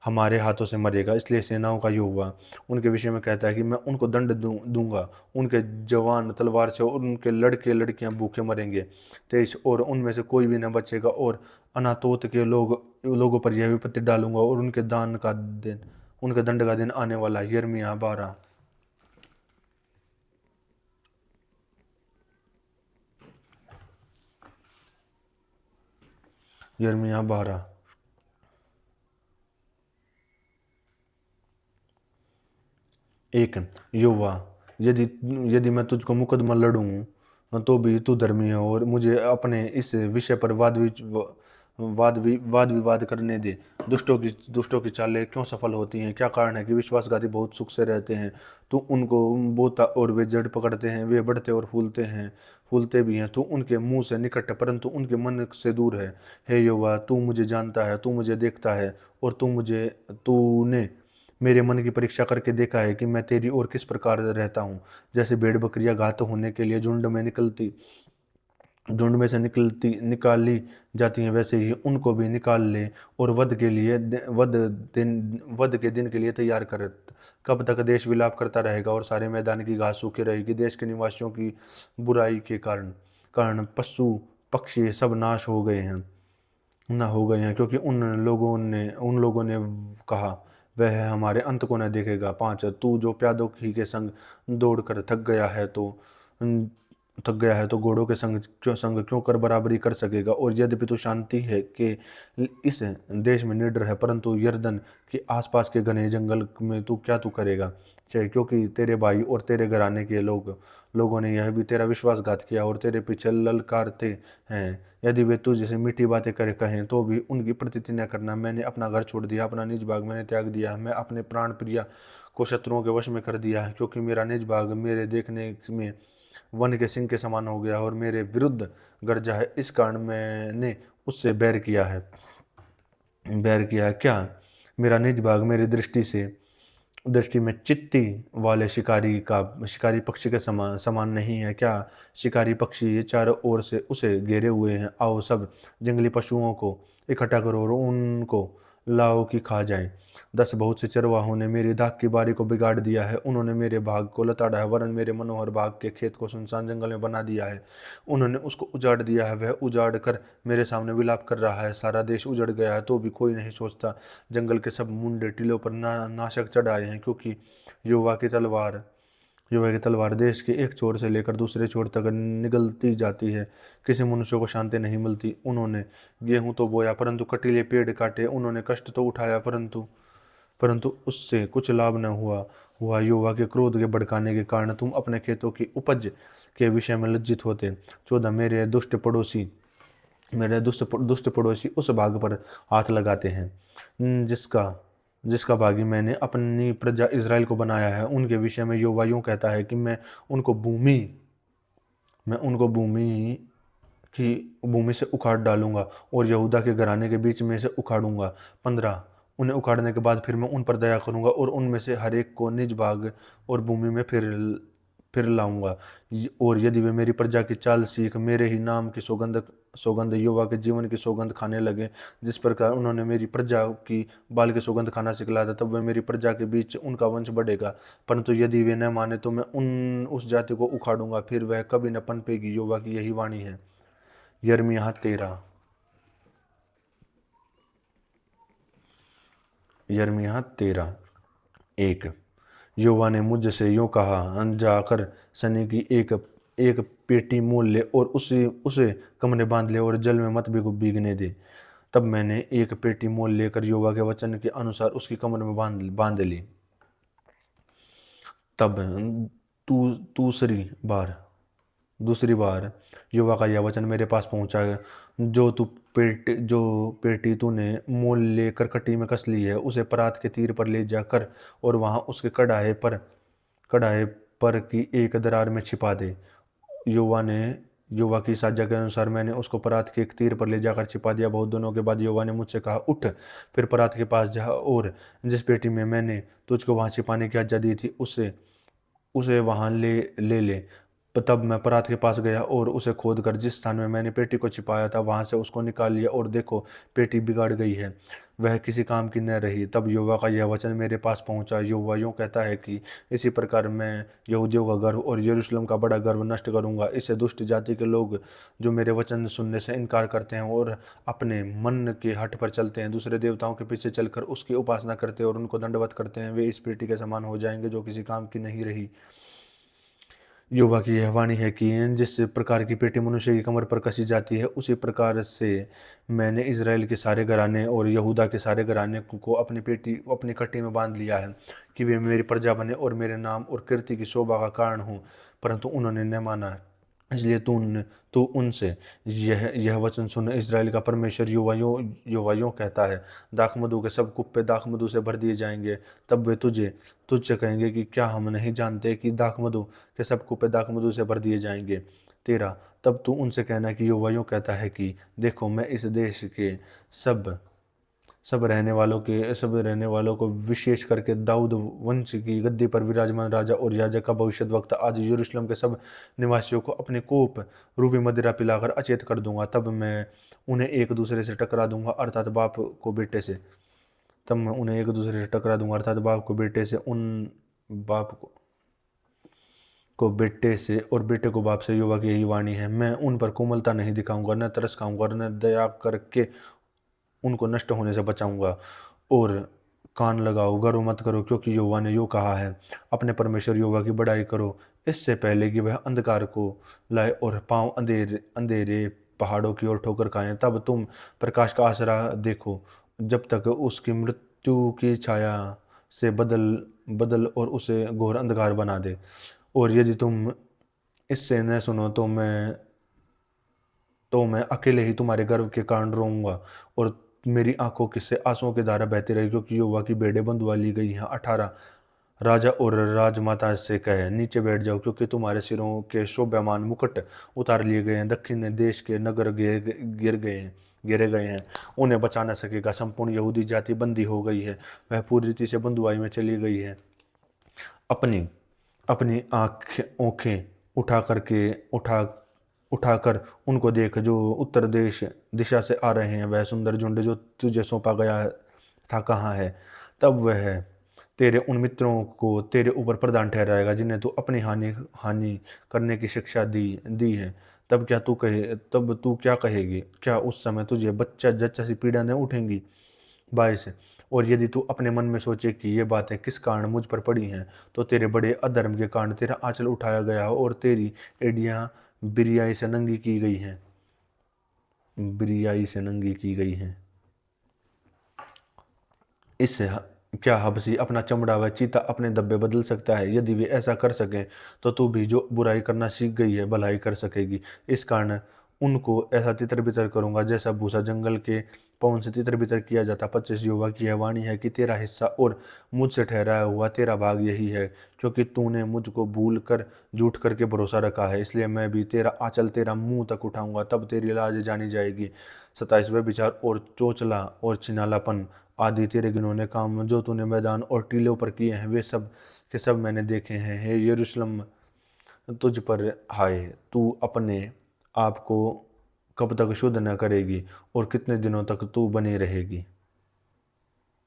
हमारे हाथों से मरेगा। इसलिए सेनाओं का यहोवा उनके विषय में कहता है कि मैं उनको दंड दूंगा, उनके जवान तलवार से और उनके लड़के लड़कियां भूखे मरेंगे। 23 और उनमें से कोई भी न बचेगा और अनातोत के लोगों पर यह विपत्ति डालूंगा और उनके दंड का दिन आने वाला है। यिर्मयाह 12। यिर्मयाह 12 1। यहोवा, यदि यदि मैं तुझको मुकदमा लड़ूं तो भी तू धर्मी है और मुझे अपने इस विषय पर वाद विवाद करने दे। दुष्टों की चालें क्यों सफल होती हैं? क्या कारण है कि विश्वासघाती बहुत सुख से रहते हैं? तू उनको बोता और वे जड़ पकड़ते हैं, वे बढ़ते और फूलते भी हैं। तू उनके मुंह से निकट है परंतु उनके मन से दूर है। हे यहोवा, तू मुझे जानता है, तू मुझे देखता है और तूने मेरे मन की परीक्षा करके देखा है कि मैं तेरी ओर किस प्रकार रहता हूँ। जैसे भेड़ बकरियां घात होने के लिए झुंड में से निकाली जाती हैं, वैसे ही उनको भी निकाल ले और वध के दिन के लिए तैयार कर। कब तक देश विलाप करता रहेगा और सारे मैदान की घास सूखी रहेगी? देश के निवासियों की बुराई के कारण पशु पक्षी सब नाश हो गए हैं, क्योंकि उन लोगों ने कहा, वह हमारे अंत को न देखेगा। 5 तू जो प्यादों ही के संग दौड़कर थक गया है तो घोड़ों के संग क्यों कर बराबरी कर सकेगा? और यद्यपि तू शांति है कि इस देश में निडर है, परंतु यरदन के आसपास के घने जंगल में तू करेगा? चाहे क्योंकि तेरे भाई और तेरे घराने के लोगों ने यह भी तेरा विश्वासघात किया और तेरे पीछे ललकारते हैं। यदि वे तुझ से मीठी बातें करे कहें तो भी उनकी प्रतीति न करना। मैंने अपना घर छोड़ दिया, अपना निज भाग मैंने त्याग दिया है। मैं अपने प्राण प्रिया को शत्रुओं के वश में कर दिया है, क्योंकि मेरा निज भाग मेरे देखने में वन के सिंह के समान हो गया और मेरे विरुद्ध गरजा है। इस कारण मैंने उससे बैर किया है। क्या मेरा निज भाग मेरी दृष्टि में चित्ती वाले शिकारी पक्षी के समान नहीं है? क्या शिकारी पक्षी चारों ओर से उसे घेरे हुए हैं? आओ सब जंगली पशुओं को इकट्ठा करो और उनको लाओ कि खा जाएं। 10 बहुत से चरवाहों ने मेरी दाख की बारी को बिगाड़ दिया है। उन्होंने मेरे भाग को लताड़ा है, वरन मेरे मनोहर बाग के खेत को सुनसान जंगल में बना दिया है। उन्होंने उसको उजाड़ दिया है, वह उजाड़ कर मेरे सामने विलाप कर रहा है। सारा देश उजड़ गया है तो भी कोई नहीं सोचता। जंगल के सब मुंडे टीलों पर नाशक चढ़ आए हैं, क्योंकि युवा की तलवार देश के एक छोर से लेकर दूसरे छोर तक निगलती जाती है। किसी मनुष्य को शांति नहीं मिलती। उन्होंने गेहूं तो बोया परंतु कटीले पेड़ काटे। उन्होंने कष्ट तो उठाया परंतु उससे कुछ लाभ न हुआ। युवा के क्रोध के भड़काने के कारण तुम अपने खेतों की उपज के विषय में लज्जित होते। 14 मेरे दुष्ट पड़ोसी उस भाग पर हाथ लगाते हैं जिसका भागी मैंने अपनी प्रजा इज़राइल को बनाया है। उनके विषय में यहोवा यूं कहता है कि मैं उनको भूमि कि भूमि से उखाड़ डालूंगा और यहूदा के घराने के बीच में से उखाड़ूंगा। 15 उन्हें उखाड़ने के बाद फिर मैं उन पर दया करूंगा और उनमें से हर एक को निज भाग और भूमि में फिर लाऊंगा। और यदि वे मेरी प्रजा की चाल सीख मेरे ही नाम की सौगंध सौगंध युवा के जीवन की सौगंध खाने लगे, जिस प्रकार उन्होंने मेरी प्रजा की बाल की सौगंध खाना सिखलाया था, तब वे मेरी प्रजा के बीच उनका वंश बढ़ेगा। परंतु यदि वे न माने तो मैं उस जाति को उखाड़ूंगा, फिर वह कभी न पनपेगी। युवा की यही वाणी है। यिर्मयाह 13। यिर्मयाह 13:1। यहोवा ने मुझसे यूँ कहा, जाकर सनी की एक एक पेटी मोल ले और उसे कमरे बांध ले और जल में मत भीगने दे। तब मैंने एक पेटी मोल लेकर यहोवा के वचन के अनुसार उसकी कमर में बांध ली। तब तू दूसरी बार यहोवा का यह वचन मेरे पास पहुंचा, जो पेटी तूने मोल लेकर कटी में कस ली है, उसे परात के तीर पर ले जाकर और वहां उसके कढ़ाए पर की एक दरार में छिपा दे। यहोवा की साजा के अनुसार मैंने उसको परात के एक तीर पर ले जाकर छिपा दिया। बहुत दिनों के बाद यहोवा ने मुझसे कहा, उठ, फिर परात के पास जा और जिस पेटी में मैंने तुझको वहां छिपाने की आज्ञा दी थी उसे वहां ले। तब मैं परात के पास गया और उसे खोद कर जिस स्थान में मैंने पेटी को छिपाया था वहां से उसको निकाल लिया, और देखो, पेटी बिगाड़ गई है, वह किसी काम की न रही। तब यहोवा का यह वचन मेरे पास पहुंचा, यहोवा यूँ कहता है कि इसी प्रकार मैं यहूदियों का गर्व और यरूशलेम का बड़ा गर्व नष्ट करूंगा। इससे दुष्ट जाति के लोग जो मेरे वचन सुनने से इनकार करते हैं और अपने मन के हठ पर चलते हैं, दूसरे देवताओं के पीछे चलकर उसकी उपासना करते हैं और उनको दंडवत करते हैं, वे इस पेटी के समान हो जाएंगे जो किसी काम की नहीं रही। यहोवा की यह वाणी है कि जिस प्रकार की पेटी मनुष्य की कमर पर कसी जाती है, उसी प्रकार से मैंने इज़राइल के सारे घराने और यहूदा के सारे घराने को अपनी कट्टी में बांध लिया है, कि वे मेरी प्रजा बने और मेरे नाम और कीर्ति की शोभा का कारण हो। परंतु उन्होंने न माना। इसलिए तू उनसे यह वचन सुन, इज़राइल का परमेश्वर यहोवा यूँ कहता है, दाखमधु के सब कुप्पे दाखमधु से भर दिए जाएंगे। तब वे तुझसे कहेंगे कि क्या हम नहीं जानते कि दाखमधु के सब कुप्पे दाखमधु से भर दिए जाएंगे। 13। तब तू उनसे कहना कि यहोवा यूँ कहता है कि देखो, मैं इस देश के सब रहने वालों को विशेष करके दाऊद वंश की गद्दी पर विराजमान राजा और याजक का भविष्यद्वक्ता आज यरूशलेम के सब निवासियों को अपने कोप रूपी मदिरा पिलाकर अचेत कर दूंगा। तब मैं उन्हें एक दूसरे से टकरा दूंगा, अर्थात बाप को बेटे से। बाप को बेटे से, उन बाप को बेटे से और बेटे को बाप से। यहोवा की यही वाणी है, मैं उन पर कोमलता नहीं दिखाऊंगा, न तरस खाऊंगा और न दया करके उनको नष्ट होने से बचाऊंगा। और कान लगाओ, गर्व मत करो, क्योंकि यहोवा ने यूँ कहा है, अपने परमेश्वर यहोवा की बड़ाई करो, इससे पहले कि वह अंधकार को लाए और पांव अंधेरे पहाड़ों की ओर ठोकर खाएं। तब तुम प्रकाश का आसरा देखो, जब तक उसकी मृत्यु की छाया से बदल और उसे घोर अंधकार बना दे। और यदि तुम इससे न सुनो तो मैं अकेले ही तुम्हारे गर्व के कारण रोऊंगा और मेरी आंखों से आंसुओं की धारा बहती रही, क्योंकि यहोवा की भेड़ें बंधुआ ली गई हैं। 18। राजा और राजमाता से कहे, नीचे बैठ जाओ, क्योंकि तुम्हारे सिरों के शोभायमान मुकुट उतार लिए गए हैं। दक्षिण देश के नगर गिरे गए हैं, उन्हें बचा न सकेगा। संपूर्ण यहूदी जाति बंदी हो गई है, वह पूरी रीति से बंधुआई में चली गई है। अपनी अपनी आंखें उठाकर उनको देख, जो उत्तर दिशा से आ रहे हैं। वह सुंदर झुंड जो तुझे सौंपा गया था कहाँ है? तब वह तेरे उन मित्रों को तेरे ऊपर प्रधान ठहराएगा, जिन्हें तू अपनी हानि करने की शिक्षा दी है। तब तू क्या कहेगी? क्या उस समय तुझे जच्चा सी पीड़ा न उठेंगी? 22। और यदि तू अपने मन में सोचे कि ये बातें किस कारण मुझ पर पड़ी हैं, तो तेरे बड़े अधर्म के कारण तेरा आंचल उठाया गया हो और तेरी एड़ियां बिरियाई से नंगी की गई हैं। इससे क्या हबसी अपना चमड़ा व चीता अपने धब्बे बदल सकता है? यदि वे ऐसा कर सकें, तो तू भी जो बुराई करना सीख गई है, भलाई कर सकेगी। इस कारण उनको ऐसा तितर बितर करूंगा जैसा भूसा जंगल के पवन से तितर बितर किया जाता। 25 युवा की यह वाणी है कि तेरा हिस्सा और मुझसे ठहराया हुआ तेरा भाग यही है, क्योंकि तूने मुझको भूल कर झूठ करके भरोसा रखा है, इसलिए मैं भी तेरा आंचल तेरा मुंह तक उठाऊंगा, तब तेरी लाज जानी जाएगी। 27वें विचार और चोचला और छिनालापन आदि तेरे गिनौने काम जो तूने मैदान और टीलों पर किए हैं, वे सब के सब मैंने देखे हैं। हे यरूशलेम, तुझ पर हाय, तू अपने आप को कब तक शुद्ध न करेगी और कितने दिनों तक तू बनी रहेगी।